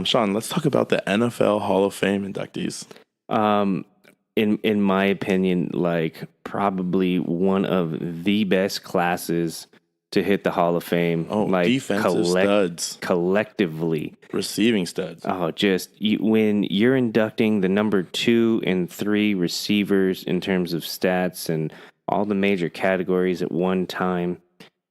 Sean, let's talk about the NFL Hall of Fame inductees. In my opinion, like probably one of the best classes to hit the Hall of Fame. Oh, like defensive studs. Collectively. Receiving studs. Oh, when you're inducting the number 2 and 3 receivers in terms of stats and all the major categories at one time,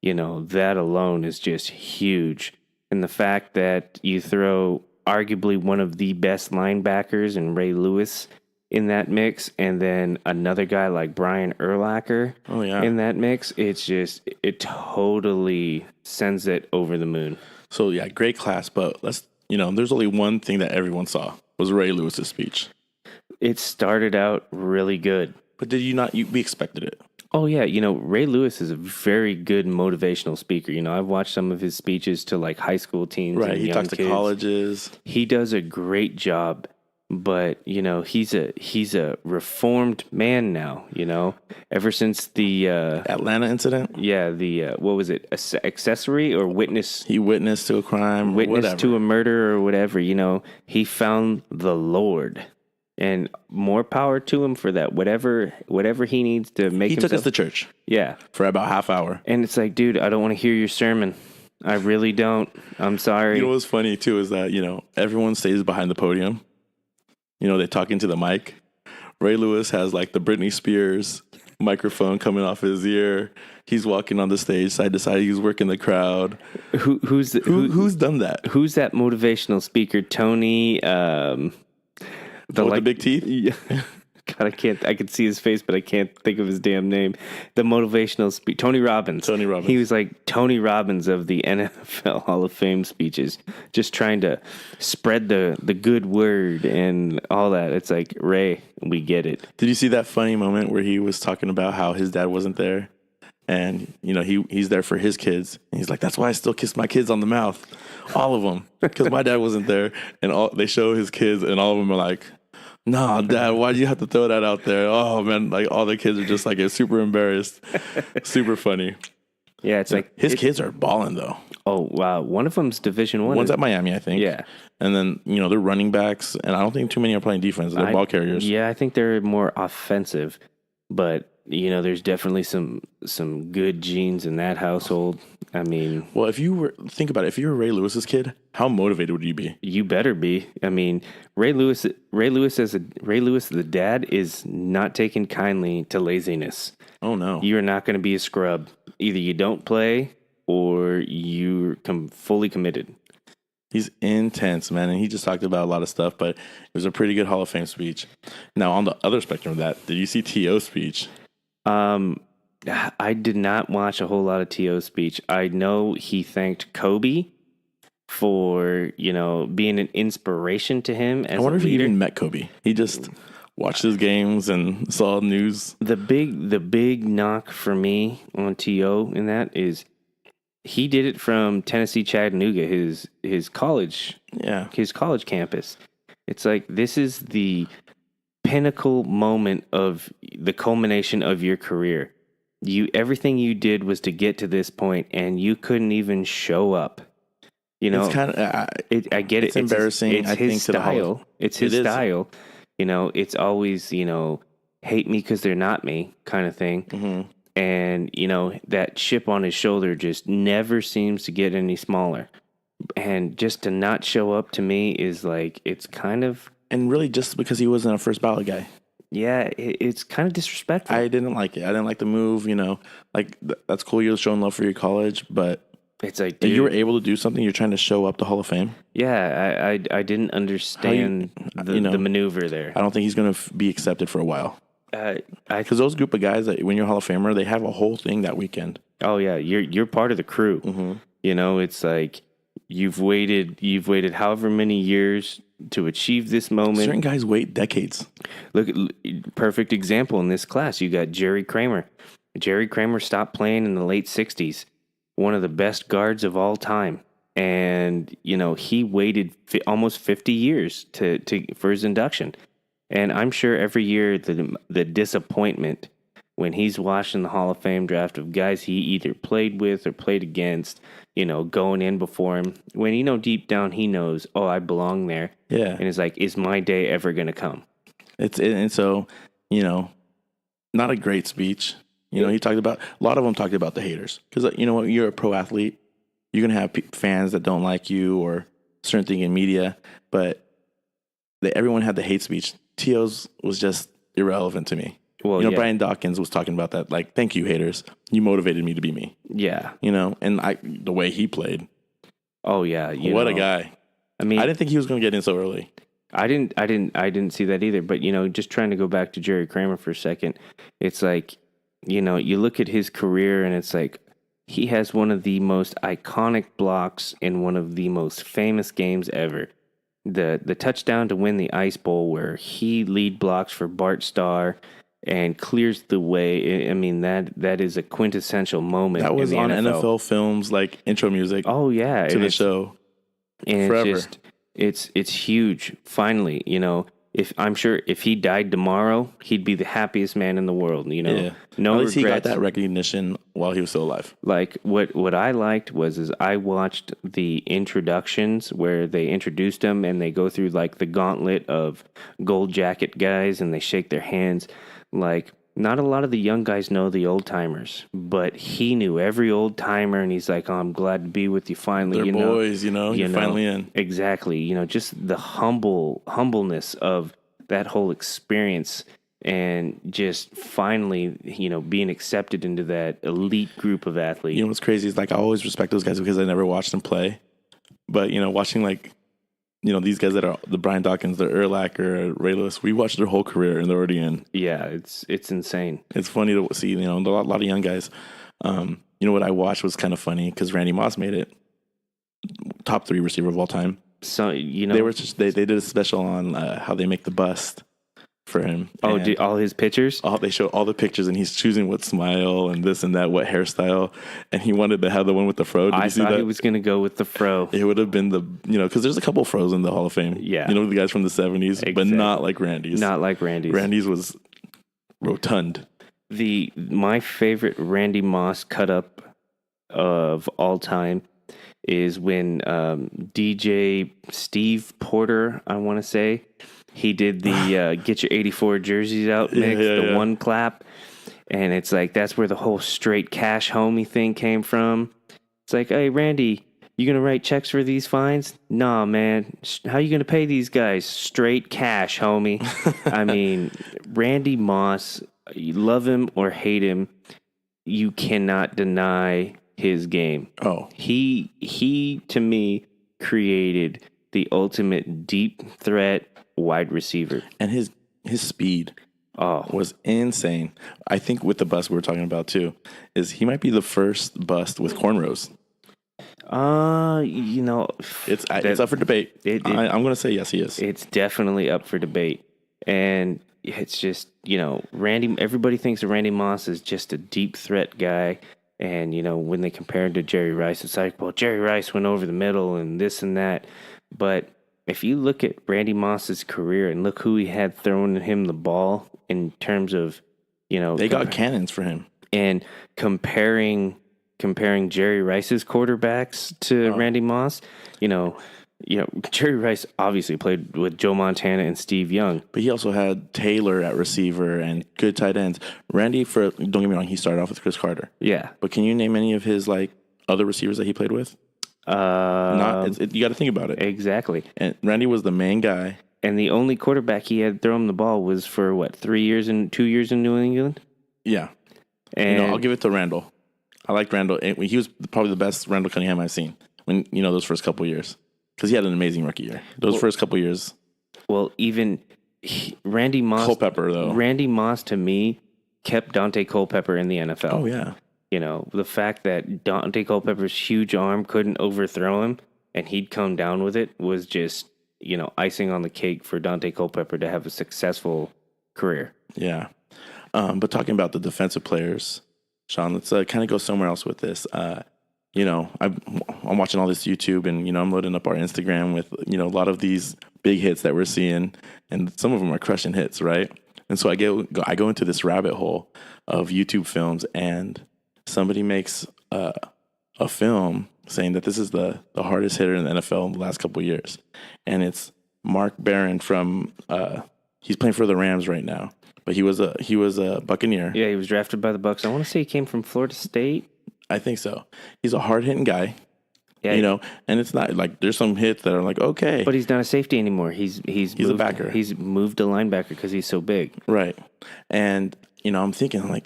that alone is just huge. And the fact that you throw arguably one of the best linebackers in Ray Lewis in that mix, and then another guy like Brian Urlacher in that mix, it totally sends it over the moon. So yeah, great class, but there's only one thing that everyone saw was Ray Lewis's speech. It started out really good. But did you not, we expected it. Oh yeah, Ray Lewis is a very good motivational speaker. I've watched some of his speeches to like high school teens. Right, and he young talks to kids. colleges. He does a great job. But, he's a reformed man now, ever since the Atlanta incident? Yeah, the what was it? Accessory or witness? He witnessed to a crime, Witness to a murder or whatever, he found the Lord. And more power to him for that. Whatever he needs to make He took us to church. Yeah. For about half hour. And it's like, dude, I don't want to hear your sermon. I really don't. I'm sorry. You know what's funny too is that, everyone stays behind the podium. They talk into the mic. Ray Lewis has like the Britney Spears microphone coming off his ear. He's walking on the stage side to side. He's working the crowd. Who's done that? Who's that motivational speaker? Tony, with the big teeth? Yeah. God, I can see his face, but I can't think of his damn name. The motivational speaker, Tony Robbins. Tony Robbins. He was like Tony Robbins of the NFL Hall of Fame speeches, just trying to spread the good word and all that. It's like, Ray, we get it. Did you see that funny moment where he was talking about how his dad wasn't there? And, he's there for his kids. And he's like, that's why I still kiss my kids on the mouth. All of them. Because my dad wasn't there. And they show his kids, and all of them are like, no, Dad, why do you have to throw that out there? Oh, man, like all the kids are just like super embarrassed. Super funny. Yeah, it's like... His kids are balling, though. Oh, wow. One of them's Division I. One's at Miami, I think. Yeah. And then, they're running backs, and I don't think too many are playing defense. They're ball carriers. Yeah, I think they're more offensive. But, there's definitely some good genes in that household. I mean... Well, think about it. If you were Ray Lewis's kid, how motivated would you be? You better be. I mean, Ray Lewis the dad is not taking kindly to laziness. Oh, no. You're not going to be a scrub. Either you don't play or you're fully committed. He's intense, man, and he just talked about a lot of stuff, but it was a pretty good Hall of Fame speech. Now, on the other spectrum of that, did you see T.O.'s speech? I did not watch a whole lot of T.O.'s speech. I know he thanked Kobe for, being an inspiration to him as a leader. I wonder if he even met Kobe. He just watched his games and saw news. The big knock for me on T.O. in that is he did it from Tennessee Chattanooga, his college campus. It's like, this is the pinnacle moment of the culmination of your career. Everything you did was to get to this point, and you couldn't even show up. It's kind of. I get it. It's embarrassing. It's his style. It's his style. It's always hate me because they're not me kind of thing. Mm-hmm. And that chip on his shoulder just never seems to get any smaller. And just to not show up to me is like, it's kind of. And really, just because he wasn't a first ballot guy. Yeah, it's kind of disrespectful. I didn't like it. I didn't like the move, that's cool. You're showing love for your college, but it's like, dude, you were able to do something. You're trying to show up the Hall of Fame. Yeah, I didn't understand the maneuver there. I don't think he's going to be accepted for a while. Because those group of guys that when you're Hall of Famer, they have a whole thing that weekend. Oh yeah, you're part of the crew. Mm-hmm. It's like you've waited however many years to achieve this moment. Certain guys wait decades. Look, perfect example in this class. You got Jerry Kramer. Jerry Kramer stopped playing in the late 60s. One of the best guards of all time. And, he waited almost 50 years for his induction. And I'm sure every year the disappointment when he's watching the Hall of Fame draft of guys he either played with or played against, going in before him, when, deep down he knows, oh, I belong there. Yeah. And it's like, is my day ever going to come? And so, not a great speech. He talked about, a lot of them talked about the haters. Because, you're a pro athlete. You're going to have fans that don't like you or certain thing in media. But everyone had the hate speech. T.O.'s was just irrelevant to me. Well, yeah. Brian Dawkins was talking about that. Like, thank you, haters. You motivated me to be me. Yeah. And the way he played. Oh, yeah. What a guy. I mean, I didn't think he was going to get in so early. I didn't see that either. But just trying to go back to Jerry Kramer for a second, it's like, you look at his career and it's like he has one of the most iconic blocks in one of the most famous games ever. The touchdown to win the Ice Bowl where he lead blocks for Bart Starr and clears the way. I mean, that is a quintessential moment. That was in the on NFL Films, like intro music. Oh yeah, to the show. And forever. It's huge. Finally, I'm sure if he died tomorrow, he'd be the happiest man in the world. Yeah. No At least he got regrets. that recognition while he was still alive. Like what I liked is I watched the introductions where they introduced him and they go through like the gauntlet of gold jacket guys and they shake their hands. Like, not a lot of the young guys know the old timers, but he knew every old timer and he's like, "Oh, I'm glad to be with you finally." They're boys, you're finally in. Exactly. Just the humbleness of that whole experience and just finally, being accepted into that elite group of athletes. You know what's crazy is like I always respect those guys because I never watched them play. But, watching like, these guys that are the Brian Dawkins, the Urlacher, Ray Lewis, we watched their whole career and they're already in. Yeah, it's insane. It's funny to see, a lot of young guys. What I watched was kind of funny because Randy Moss made it top 3 receiver of all time. So, they did a special on how they make the bust for him. Oh, all his pictures? They show all the pictures, and he's choosing what smile and this and that, what hairstyle, and he wanted to have the one with the fro. Did you see that? He was going to go with the fro. It would have been because there's a couple fros in the Hall of Fame. Yeah. The guys from the 70s, Exactly. but not like Randy's. Not like Randy's. Randy's was rotund. My favorite Randy Moss cut up of all time is when DJ Steve Porter, I want to say, he did the Get Your 84 Jerseys Out mix, the one clap. And it's like, that's where the whole straight cash homie thing came from. It's like, hey, Randy, you going to write checks for these fines? Nah, man. How you going to pay these guys? Straight cash, homie. I mean, Randy Moss, you love him or hate him, you cannot deny his game. Oh. He to me created the ultimate deep threat wide receiver. And his speed was insane. I think with the bust we were talking about too, is he might be the first bust with cornrows. It's up for debate. I'm going to say yes, he is. It's definitely up for debate. And it's just, Randy, everybody thinks of Randy Moss as just a deep threat guy. And, when they compare him to Jerry Rice, it's like, well, Jerry Rice went over the middle and this and that. But if you look at Randy Moss's career and look who he had throwing him the ball in terms of, they got cannons for him. And comparing Jerry Rice's quarterbacks to Randy Moss, Jerry Rice obviously played with Joe Montana and Steve Young. But he also had Taylor at receiver and good tight ends. Randy, don't get me wrong, he started off with Chris Carter. Yeah. But can you name any of his other receivers that he played with? You got to think about it. Exactly. And Randy was the main guy. And the only quarterback he had thrown the ball was for 2 years in New England? Yeah. And I'll give it to Randall. I liked Randall. He was probably the best Randall Cunningham I've seen when, those first couple years. Because he had an amazing rookie year. Those first couple years. Well, Randy Moss. Culpepper, though. Randy Moss, to me, kept Dante Culpepper in the NFL. Oh, yeah. The fact that Dante Culpepper's huge arm couldn't overthrow him and he'd come down with it was just, icing on the cake for Dante Culpepper to have a successful career. Yeah. But talking about the defensive players, Sean, let's kind of go somewhere else with this. I'm watching all this YouTube and, I'm loading up our Instagram with, a lot of these big hits that we're seeing, and some of them are crushing hits, right? And so I go into this rabbit hole of YouTube films, and somebody makes a film saying that this is the hardest hitter in the NFL in the last couple of years. And it's Mark Barron from, he's playing for the Rams right now, but he was a Buccaneer. Yeah, he was drafted by the Bucs. I want to say he came from Florida State. I think so. He's a hard-hitting guy, yeah, and it's not like there's some hits that are like, okay. But he's not a safety anymore. He's moved, a backer. He's moved to linebacker because he's so big. Right. And, I'm thinking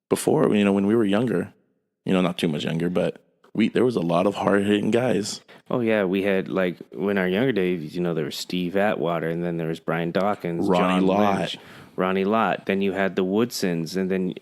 before, when we were younger, not too much younger, but there was a lot of hard hitting guys. Oh yeah, we had like when our younger days, there was Steve Atwater, and then there was Brian Dawkins, Ronnie John Lott. Lynch, Ronnie Lott. Then you had the Woodsons, and then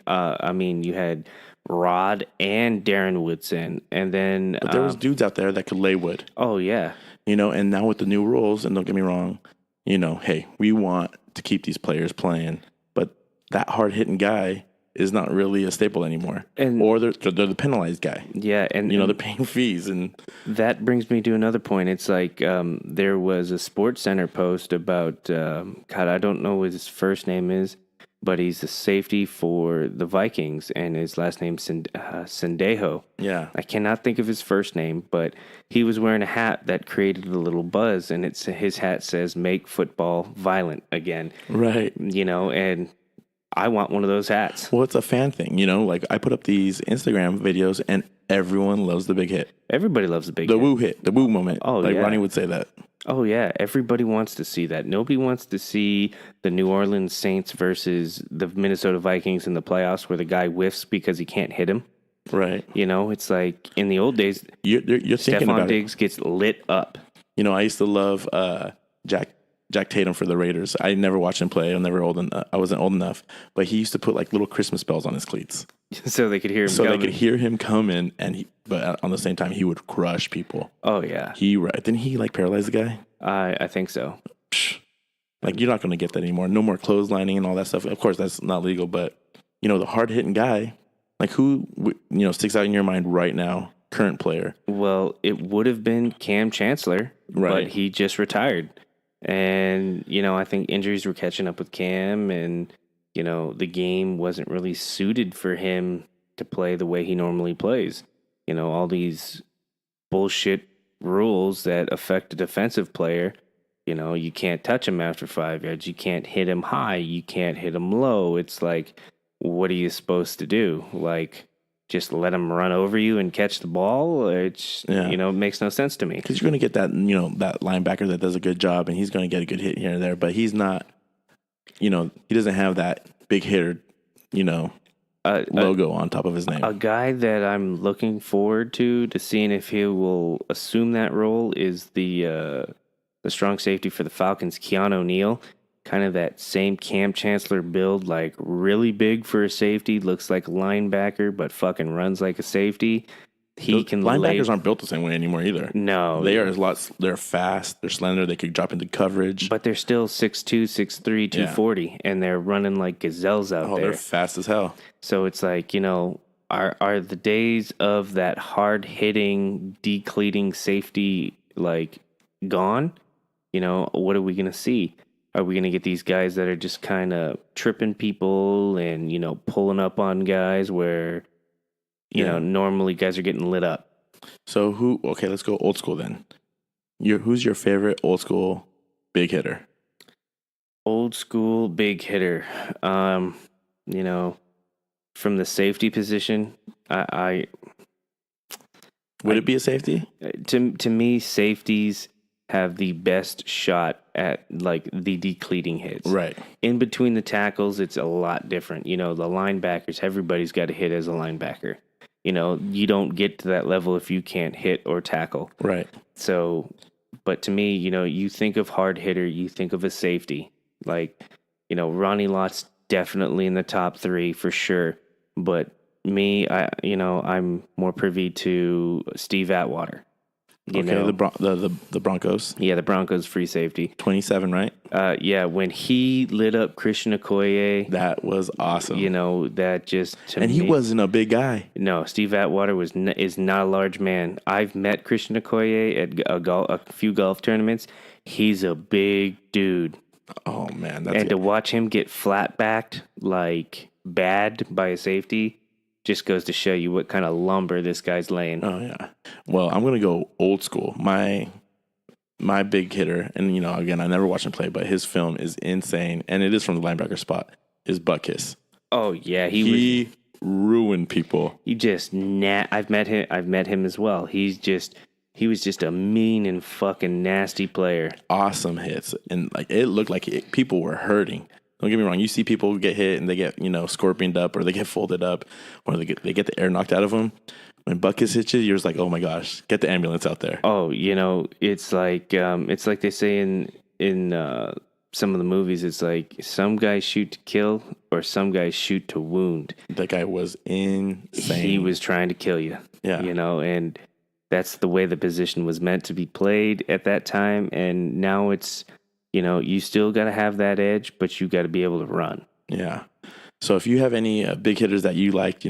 you had Rod and Darren Woodson, and then But there was dudes out there that could lay wood. oh yeah, And now with the new rules, and don't get me wrong, hey, we want to keep these players playing, but that hard hitting guy is not really a staple anymore. Or they're the penalized guy. yeah, and They're paying fees, and that brings me to another point. It's like there was a Sports Center post about God, I don't know what his first name is, but he's the safety for the Vikings, and his last name's Sendejo. yeah, I cannot think of his first name, but he was wearing a hat that created a little buzz, and his hat says "Make football violent again." right. And I want one of those hats. Well, it's a fan thing, like I put up these Instagram videos, and everyone loves the big hit, Everybody loves the big the hit. woo hit, the woo moment. Oh, like yeah. Ronnie would say that. Oh, yeah. Everybody wants to see that. Nobody wants to see the New Orleans Saints versus the Minnesota Vikings in the playoffs where the guy whiffs because he can't hit him. Right. It's like in the old days, You're thinking Stephon about Diggs gets lit up. it. I used to love Jack Tatum for the Raiders. I never watched him play. I wasn't old enough, but he used to put like little Christmas bells on his cleats, So they could hear him so coming. they could hear him coming. But on the same time, he would crush people. Oh, yeah. Didn't he like paralyze the guy? I think so. Like, you're not going to get that anymore. No more clotheslining and all that stuff. Of course, that's not legal, but the hard hitting guy, like who sticks out in your mind right now? Current player. Well, it would have been Cam Chancellor, Right. but he just retired. And, I think injuries were catching up with Cam, and, the game wasn't really suited for him to play the way he normally plays. All these bullshit rules that affect a defensive player. You can't touch him after 5 yards. You can't hit him high. You can't hit him low. It's like, what are you supposed to do? Like, just let him run over you and catch the ball? It makes no sense to me. Because you're going to get that, that linebacker that does a good job, and he's going to get a good hit here and there, but he's not, he doesn't have that big hitter, logo on top of his name. A guy that I'm looking forward to seeing if he will assume that role is the strong safety for the Falcons, Keanu O'Neal. Kind of that same Cam Chancellor build, like really big for a safety, looks like a linebacker, but fucking runs like a safety. Linebackers aren't built the same way anymore either. No. They're fast, they're slender, they could drop into coverage. But they're still 6'2", 6'3", 240, and they're running like gazelles out there. They're fast as hell. So it's like, are the days of that hard-hitting, decleating safety, like, gone? What are we going to see? Are we going to get these guys that are just kind of tripping people and, pulling up on guys where, normally guys are getting lit up? So let's go old school then. Who's your favorite old school big hitter? Old school big hitter. From the safety position, I would it be a safety? To me, safeties have the best shot at like the decleating hits. Right. In between the tackles, it's a lot different. The linebackers, everybody's got to hit as a linebacker. You don't get to that level if you can't hit or tackle. Right. So, but to me, you think of hard hitter, you think of a safety. Like, Ronnie Lott's definitely in the top 3 for sure. But me, I'm more privy to Steve Atwater. The Broncos. Yeah, the Broncos free safety. 27, right? Yeah, when he lit up Christian Okoye, That was awesome. that just He wasn't a big guy. No, Steve Atwater is not a large man. I've met Christian Okoye at a few golf tournaments. He's a big dude. Oh man, To watch him get flat backed like bad by a safety just goes to show you what kind of lumber this guy's laying. Oh yeah. Well, I'm gonna go old school. My big hitter, and again, I never watched him play, but his film is insane, and it is from the linebacker spot. Is Butkus. Oh yeah, he ruined people. He just I've met him as well. He was just a mean and fucking nasty player. Awesome hits, and like it looked like people were hurting. Don't get me wrong. You see people get hit and they get scorpioned up, or they get folded up, or they get the air knocked out of them. When Buckus hits you, you're just like, oh my gosh, get the ambulance out there. Oh, it's like they say in some of the movies. It's like some guys shoot to kill, or some guys shoot to wound. That guy was insane. He was trying to kill you. Yeah. And that's the way the position was meant to be played at that time. And now it's, you still got to have that edge, but you got to be able to run. Yeah. So if you have any big hitters that you like,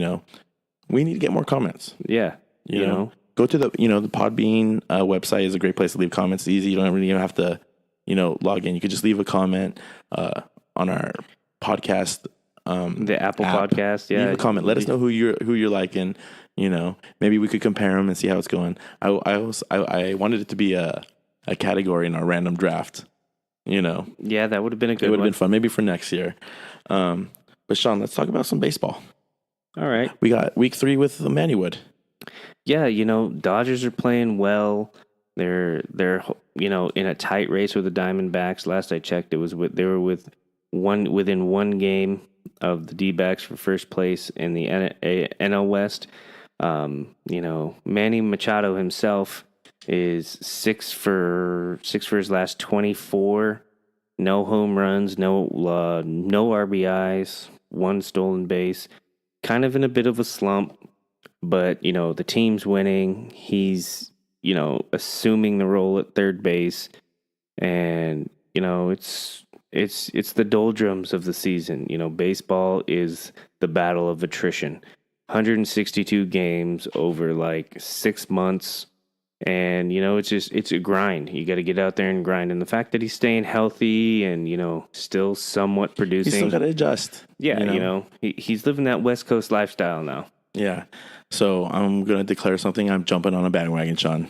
we need to get more comments. Yeah. You know, go to the Podbean website is a great place to leave comments. It's easy. You don't really even have to, log in. You could just leave a comment on our podcast. The Apple app. Podcast. Yeah. Leave a comment. Let us know who you're liking. Maybe we could compare them and see how it's going. I wanted it to be a category in our random draft. Yeah, that would have been a good one. It would have been fun. Maybe for next year. But Sean, let's talk about some baseball. All right. We got week 3 with the MannyWood. Yeah, Dodgers are playing well. They're in a tight race with the Diamondbacks. Last I checked, they were within one game of the D-backs for first place in the NL West. Manny Machado himself is 6 for his last 24. No home runs, no RBIs, 1 stolen base. Kind of in a bit of a slump, but the team's winning. He's assuming the role at third base, and it's the doldrums of the season. Baseball is the battle of attrition. 162 games over like 6 months. And, it's a grind. You got to get out there and grind. And the fact that he's staying healthy and, still somewhat producing. He's still got to adjust. Yeah, he's living that West Coast lifestyle now. Yeah. So I'm going to declare something. I'm jumping on a bandwagon, Sean.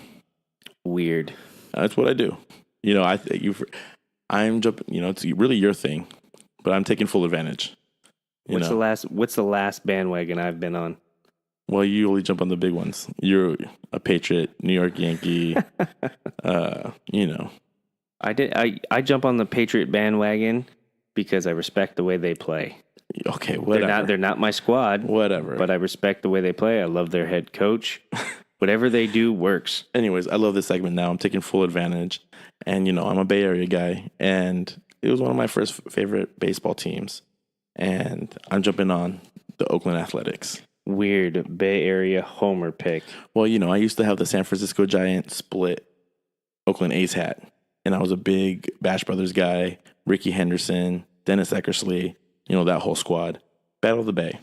Weird. That's what I do. I'm jumping, it's really your thing, but I'm taking full advantage. What's the last bandwagon I've been on? Well, you only jump on the big ones. You're a Patriot, New York Yankee, I jump on the Patriot bandwagon because I respect the way they play. Okay, whatever. They're not my squad. Whatever. But I respect the way they play. I love their head coach. Whatever they do works. Anyways, I love this segment now. I'm taking full advantage. And, I'm a Bay Area guy. And it was one of my first favorite baseball teams. And I'm jumping on the Oakland Athletics. Weird Bay Area homer pick. Well, I used to have the San Francisco Giants split Oakland A's hat. And I was a big Bash Brothers guy. Ricky Henderson, Dennis Eckersley, that whole squad. Battle of the Bay.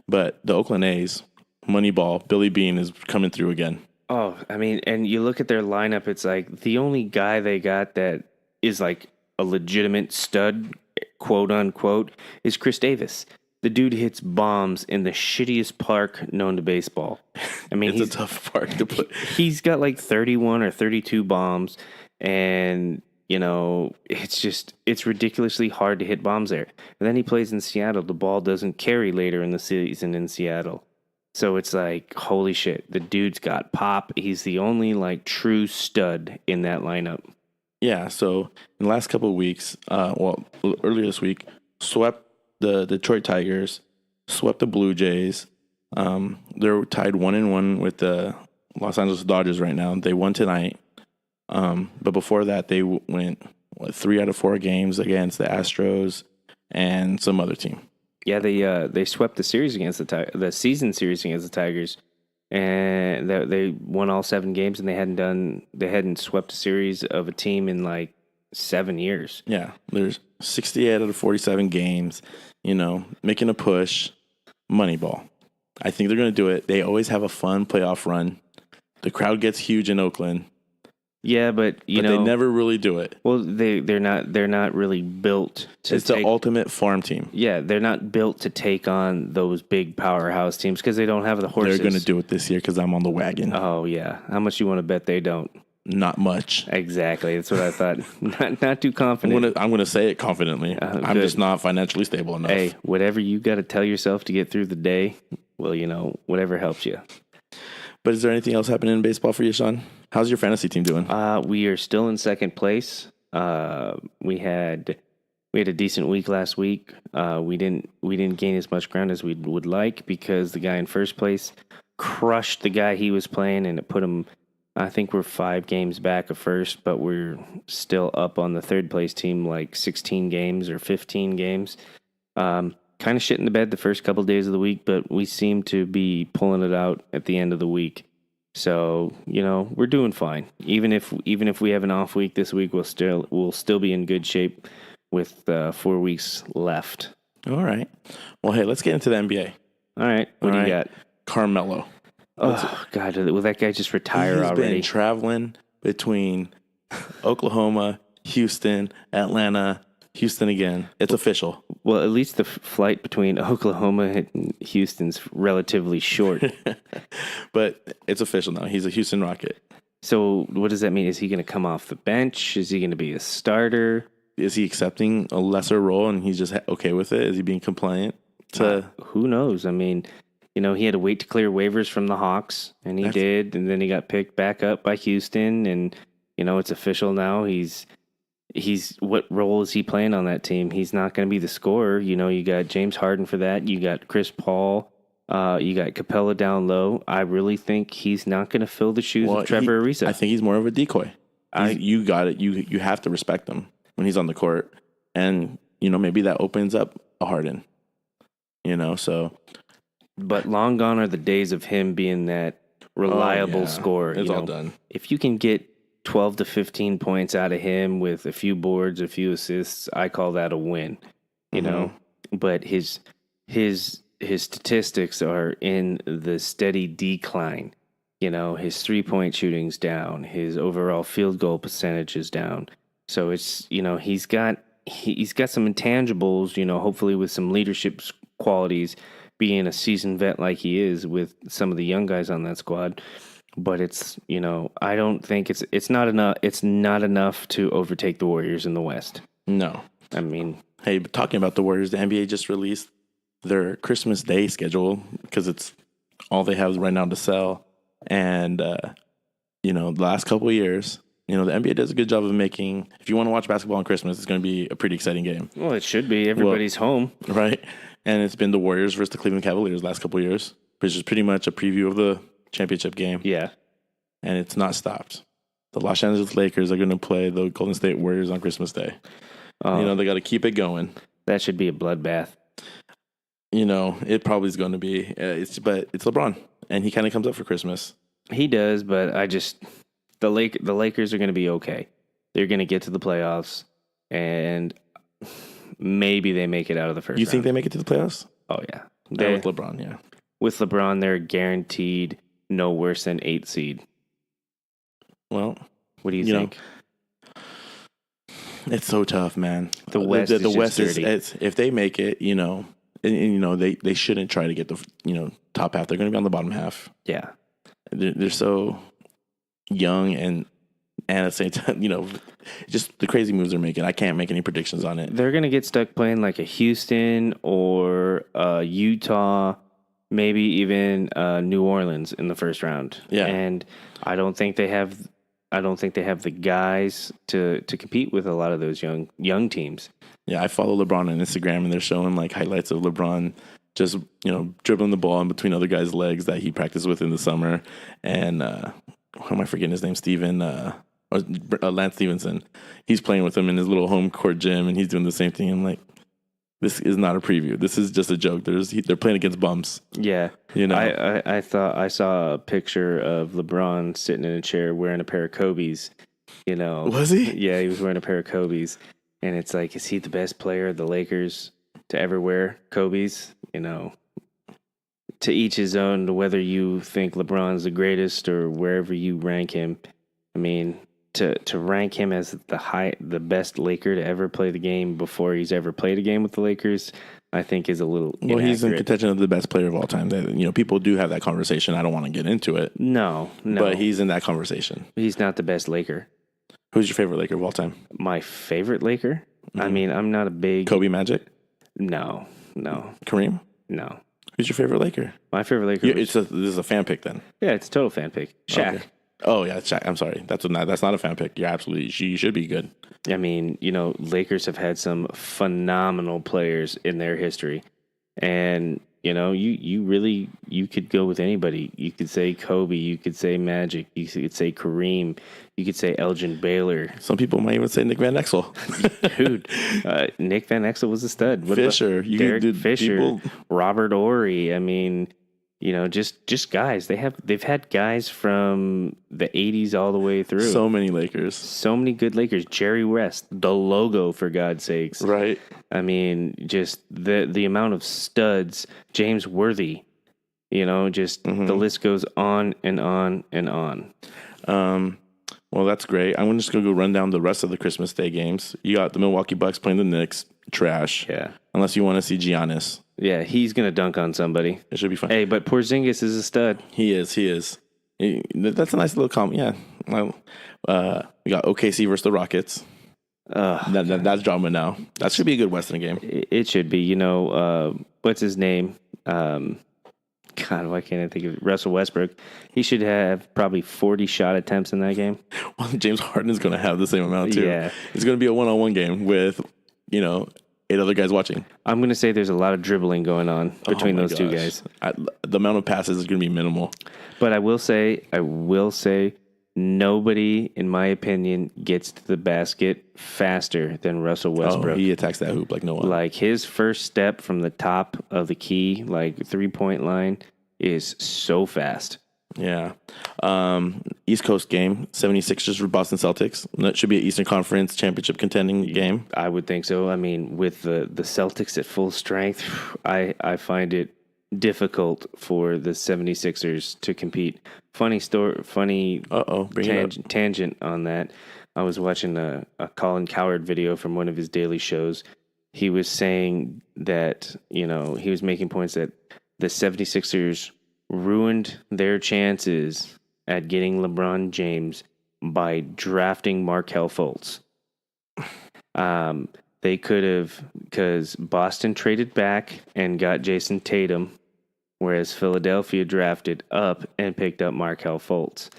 But the Oakland A's, Moneyball, Billy Bean is coming through again. Oh, and you look at their lineup, it's like the only guy they got that is like a legitimate stud, quote unquote, is Chris Davis. The dude hits bombs in the shittiest park known to baseball. It's a tough park to put. He's got like 31 or 32 bombs, and it's ridiculously hard to hit bombs there. And then he plays in Seattle. The ball doesn't carry later in the season in Seattle. So it's like, holy shit, the dude's got pop. He's the only like true stud in that lineup. Yeah, so in the last couple of weeks, earlier this week, swept the Detroit Tigers, swept the Blue Jays. They're tied 1-1 with the Los Angeles Dodgers right now. They won tonight. But before that, they went 3 out of 4 games against the Astros and some other team. Yeah, they swept the series against the season series against the Tigers, and they won all 7 games, and they hadn't swept a series of a team in like 7 years. Yeah, there's 68 out of 47 games. Making a push, Moneyball. I think they're going to do it. They always have a fun playoff run. The crowd gets huge in Oakland. Yeah, but they never really do it. Well, they're not really built to. It's the ultimate farm team. Yeah, they're not built to take on those big powerhouse teams because they don't have the horses. They're going to do it this year because I'm on the wagon. Oh yeah, how much you want to bet they don't? Not much. Exactly, that's what I thought. not too confident. I'm gonna say it confidently. I'm just not financially stable enough. Hey, whatever you got to tell yourself to get through the day. Well, whatever helps you. But is there anything else happening in baseball for you, Sean? How's your fantasy team doing? We are still in second place. We had a decent week last week. We didn't gain as much ground as we would like because the guy in first place crushed the guy he was playing, and it put him. I think we're 5 games back of first, but we're still up on the third place team, like 16 games or 15 games. Kind of shit in the bed the first couple days of the week, but we seem to be pulling it out at the end of the week. So, we're doing fine. Even if we have an off week this week, we'll still be in good shape with 4 weeks left. All right. Well, hey, let's get into the NBA. All right. What do you got? Carmelo. Oh, God. Will that guy just retire He's already? been traveling between Oklahoma, Houston, Atlanta, Houston again. It's official. Well, at least the flight between Oklahoma and Houston's relatively short. But it's official now. He's a Houston Rocket. So what does that mean? Is he going to come off the bench? Is he going to be a starter? Is he accepting a lesser role and he's just okay with it? Is he being compliant? Who knows? I mean, he had to wait to clear waivers from the Hawks, and he did, and then he got picked back up by Houston, and, it's official now. He's what role is he playing on that team? He's not going to be the scorer. You got James Harden for that. You got Chris Paul. You got Capella down low. I really think he's not going to fill the shoes of Trevor Ariza. I think he's more of a decoy. You got it. You have to respect him when he's on the court, and maybe that opens up a Harden. So. But long gone are the days of him being that reliable scorer. It's all done. If you can get 12 to 15 points out of him with a few boards, a few assists, I call that a win. But his statistics are in the steady decline. His 3-point shooting's down, his overall field goal percentage is down. So it's he's got some intangibles. Hopefully with some leadership qualities, being a seasoned vet like he is with some of the young guys on that squad. But it's, I don't think it's not enough. It's not enough to overtake the Warriors in the West. No. I mean, hey, but talking about the Warriors, the NBA just released their Christmas Day schedule because it's all they have right now to sell. And, the last couple of years, the NBA does a good job of making, if you want to watch basketball on Christmas, it's going to be a pretty exciting game. Well, it should be. Everybody's home. Right. And it's been the Warriors versus the Cleveland Cavaliers last couple of years, which is pretty much a preview of the championship game. Yeah. And it's not stopped. The Los Angeles Lakers are going to play the Golden State Warriors on Christmas Day. They got to keep it going. That should be a bloodbath. It probably is going to be. But it's LeBron, and he kind of comes up for Christmas. He does, but the Lakers are going to be okay. They're going to get to the playoffs, and maybe they make it out of the first round. You think they make it to the playoffs? Oh, yeah. With LeBron, yeah. With LeBron, they're guaranteed no worse than 8th seed. Well, what do you think? It's so tough, man. The West is if they make it, they shouldn't try to get the top half. They're going to be on the bottom half. Yeah. They're so young and at the same time, just the crazy moves they're making. I can't make any predictions on it. They're going to get stuck playing like a Houston or Utah, maybe even New Orleans in the first round. Yeah. And I don't think they have the guys to compete with a lot of those young teams. Yeah, I follow LeBron on Instagram, and they're showing like highlights of LeBron just dribbling the ball in between other guys' legs that he practiced with in the summer. And who am I forgetting his name? Lance Stevenson. He's playing with him in his little home court gym, and he's doing the same thing. I'm like, this is not a preview. This is just a joke. They're playing against bums. Yeah. I thought I saw a picture of LeBron sitting in a chair wearing a pair of Kobe's. Was he? Yeah, he was wearing a pair of Kobe's. And it's like, is he the best player of the Lakers to ever wear Kobe's? To each his own, whether you think LeBron's the greatest or wherever you rank him. I mean, to rank him as the best Laker to ever play the game before he's ever played a game with the Lakers, I think is a little inaccurate. He's in contention of the best player of all time. People do have that conversation. I don't want to get into it. No. But he's in that conversation. He's not the best Laker. Who's your favorite Laker of all time? My favorite Laker? Mm-hmm. I mean, I'm not a big... Kobe Magic? No. Kareem? No. Who's your favorite Laker? My favorite Laker. This is a fan pick then. Yeah, it's a total fan pick. Shaq. Okay. Oh yeah, Shaq. I'm sorry. That's not a fan pick. You should be good. I mean, Lakers have had some phenomenal players in their history, and You could go with anybody. You could say Kobe. You could say Magic. You could say Kareem. You could say Elgin Baylor. Some people might even say Nick Van Exel. Dude, Nick Van Exel was a stud. What Fisher. about Derek Fisher, Robert Ory. I mean, just guys. They've had guys from the 80s all the way through. So many Lakers. So many good Lakers. Jerry West, the logo, for God's sakes. Right. I mean, just the amount of studs. James Worthy. The list goes on and on and on. Well, that's great. I'm just going to go run down the rest of the Christmas Day games. You got the Milwaukee Bucks playing the Knicks. Trash. Yeah. Unless you want to see Giannis. Yeah, he's going to dunk on somebody. It should be fun. Hey, but Porzingis is a stud. He is. That's a nice little comment. Yeah. We got OKC versus the Rockets. That's drama now. That should be a good Western game. It should be. What's his name? God, why can't I think of it? Russell Westbrook. He should have probably 40 shot attempts in that game. Well, James Harden is going to have the same amount too. Yeah. It's going to be a one-on-one game with, 8 other guys watching. I'm going to say there's a lot of dribbling going on between those two guys. The amount of passes is going to be minimal. But I will say, nobody, in my opinion, gets to the basket faster than Russell Westbrook. Oh, he attacks that hoop like no one. Like his first step from the top of the key, like 3-point line, is so fast. Yeah. East Coast game, 76ers for Boston Celtics. That should be an Eastern Conference championship contending game. I would think so. I mean, with the Celtics at full strength, I find it difficult for the 76ers to compete. Funny tangent on that. I was watching a Colin Cowherd video from one of his daily shows. He was saying that, he was making points that the 76ers ruined their chances at getting LeBron James by drafting Markelle Fultz. They could have, because Boston traded back and got Jason Tatum, whereas Philadelphia drafted up and picked up Markelle Fultz.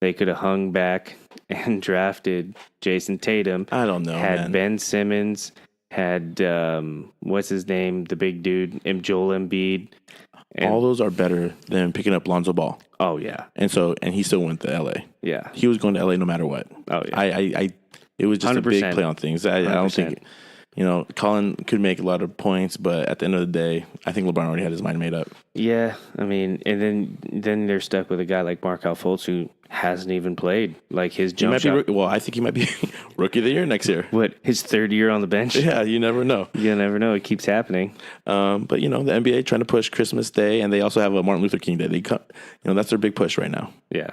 They could have hung back and drafted Jason Tatum. I don't know, Had Ben Simmons, had, what's his name, the big dude, Joel Embiid. All those are better than picking up Lonzo Ball. Oh, yeah. And he still went to LA. Yeah. He was going to LA no matter what. Oh, yeah. It was just 100%. A big play on things. I don't think, Colin could make a lot of points, but at the end of the day, I think LeBron already had his mind made up. Yeah, I mean, and then they're stuck with a guy like Markelle Fultz who hasn't even played. Like his jump shot. I think he might be rookie of the year next year. What, his third year on the bench? Yeah, you never know. You never know. It keeps happening. But the NBA trying to push Christmas Day, and they also have a Martin Luther King Day. That's their big push right now. Yeah.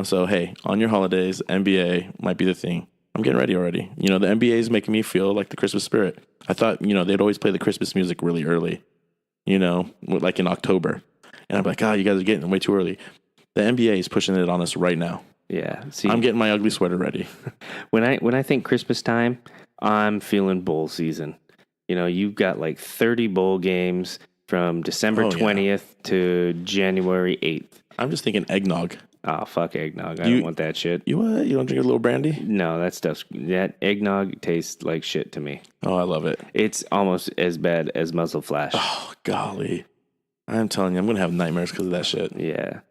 So hey, on your holidays, NBA might be the thing. I'm getting ready already. The NBA is making me feel like the Christmas spirit. I thought, they'd always play the Christmas music really early, like in October. And I'm like, you guys are getting way too early. The NBA is pushing it on us right now. Yeah. See, I'm getting my ugly sweater ready. When I think Christmas time, I'm feeling bowl season. You've got like 30 bowl games from December 20th to January 8th. I'm just thinking eggnog. Oh, fuck eggnog. I don't want that shit. You what? You don't drink a little brandy? No, that eggnog tastes like shit to me. Oh, I love it. It's almost as bad as MUZZLEFLASH. Oh, golly. I'm telling you, I'm going to have nightmares because of that shit. Yeah.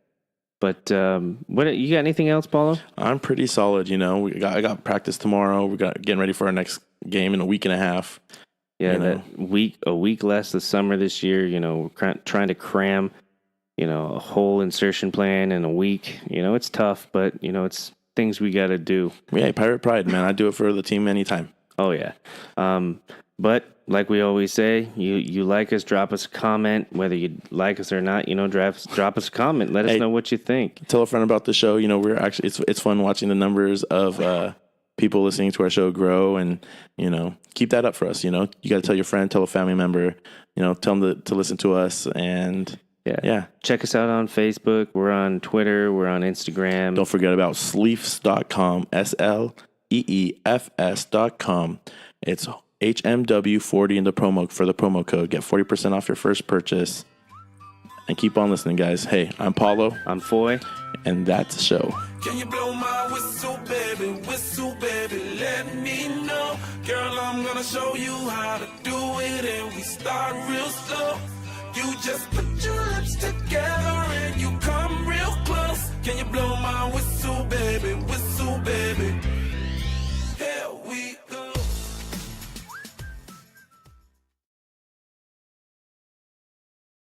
But what you got anything else, Paulo? I'm pretty solid, I got practice tomorrow. We got getting ready for our next game in a week and a half. Yeah, a week less the summer this year, we're trying to cram a whole insertion plan in a week. It's tough, but, it's things we got to do. Yeah, Pirate Pride, man. I do it for the team anytime. Oh, yeah. But like we always say, you like us, drop us a comment. Whether you like us or not, drop us a comment. Let us know what you think. Tell a friend about the show. We're actually, it's fun watching the numbers of people listening to our show grow, and, keep that up for us. You got to tell your friend, tell a family member, tell them to listen to us, and... Yeah. Check us out on Facebook. We're on Twitter. We're on Instagram. Don't forget about sleefs.com, SLEEFS.com. It's HMW40 in the promo code. Get 40% off your first purchase. And keep on listening, guys. Hey, I'm Paulo. I'm Foy. And that's the show. Can you blow my whistle, baby? Whistle, baby, let me know. Girl, I'm gonna show you how to do it, and we start real slow. You just put your lips together and you come real close. Can you blow my whistle?